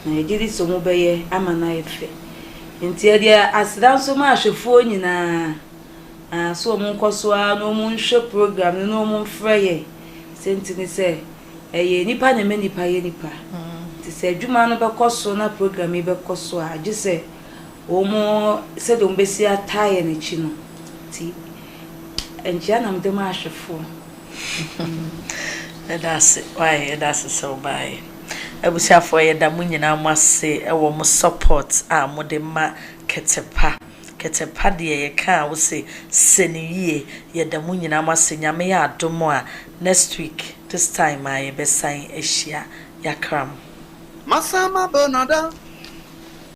na ejidi so mu beye ama na efe nti e dia asida so ma ahwefo nyina so mu nkoso a no mu nhwe program no mu mfreye senti ni se eye nipa na me nipa ye nipa nti se adwuma no bekoso na program e bekoso a agi se o mu se do mbesi ataye ne chi no ti enjia na mde ma ahwefo that's it. Why that's so bad. Ebusia for ye da munyina amase e wo mo support a mo de ma ketepa de ye kan wo se seniye ye da munyina amase nyame ya adomo a next week this time I be sign ehia yakram Masama bonoda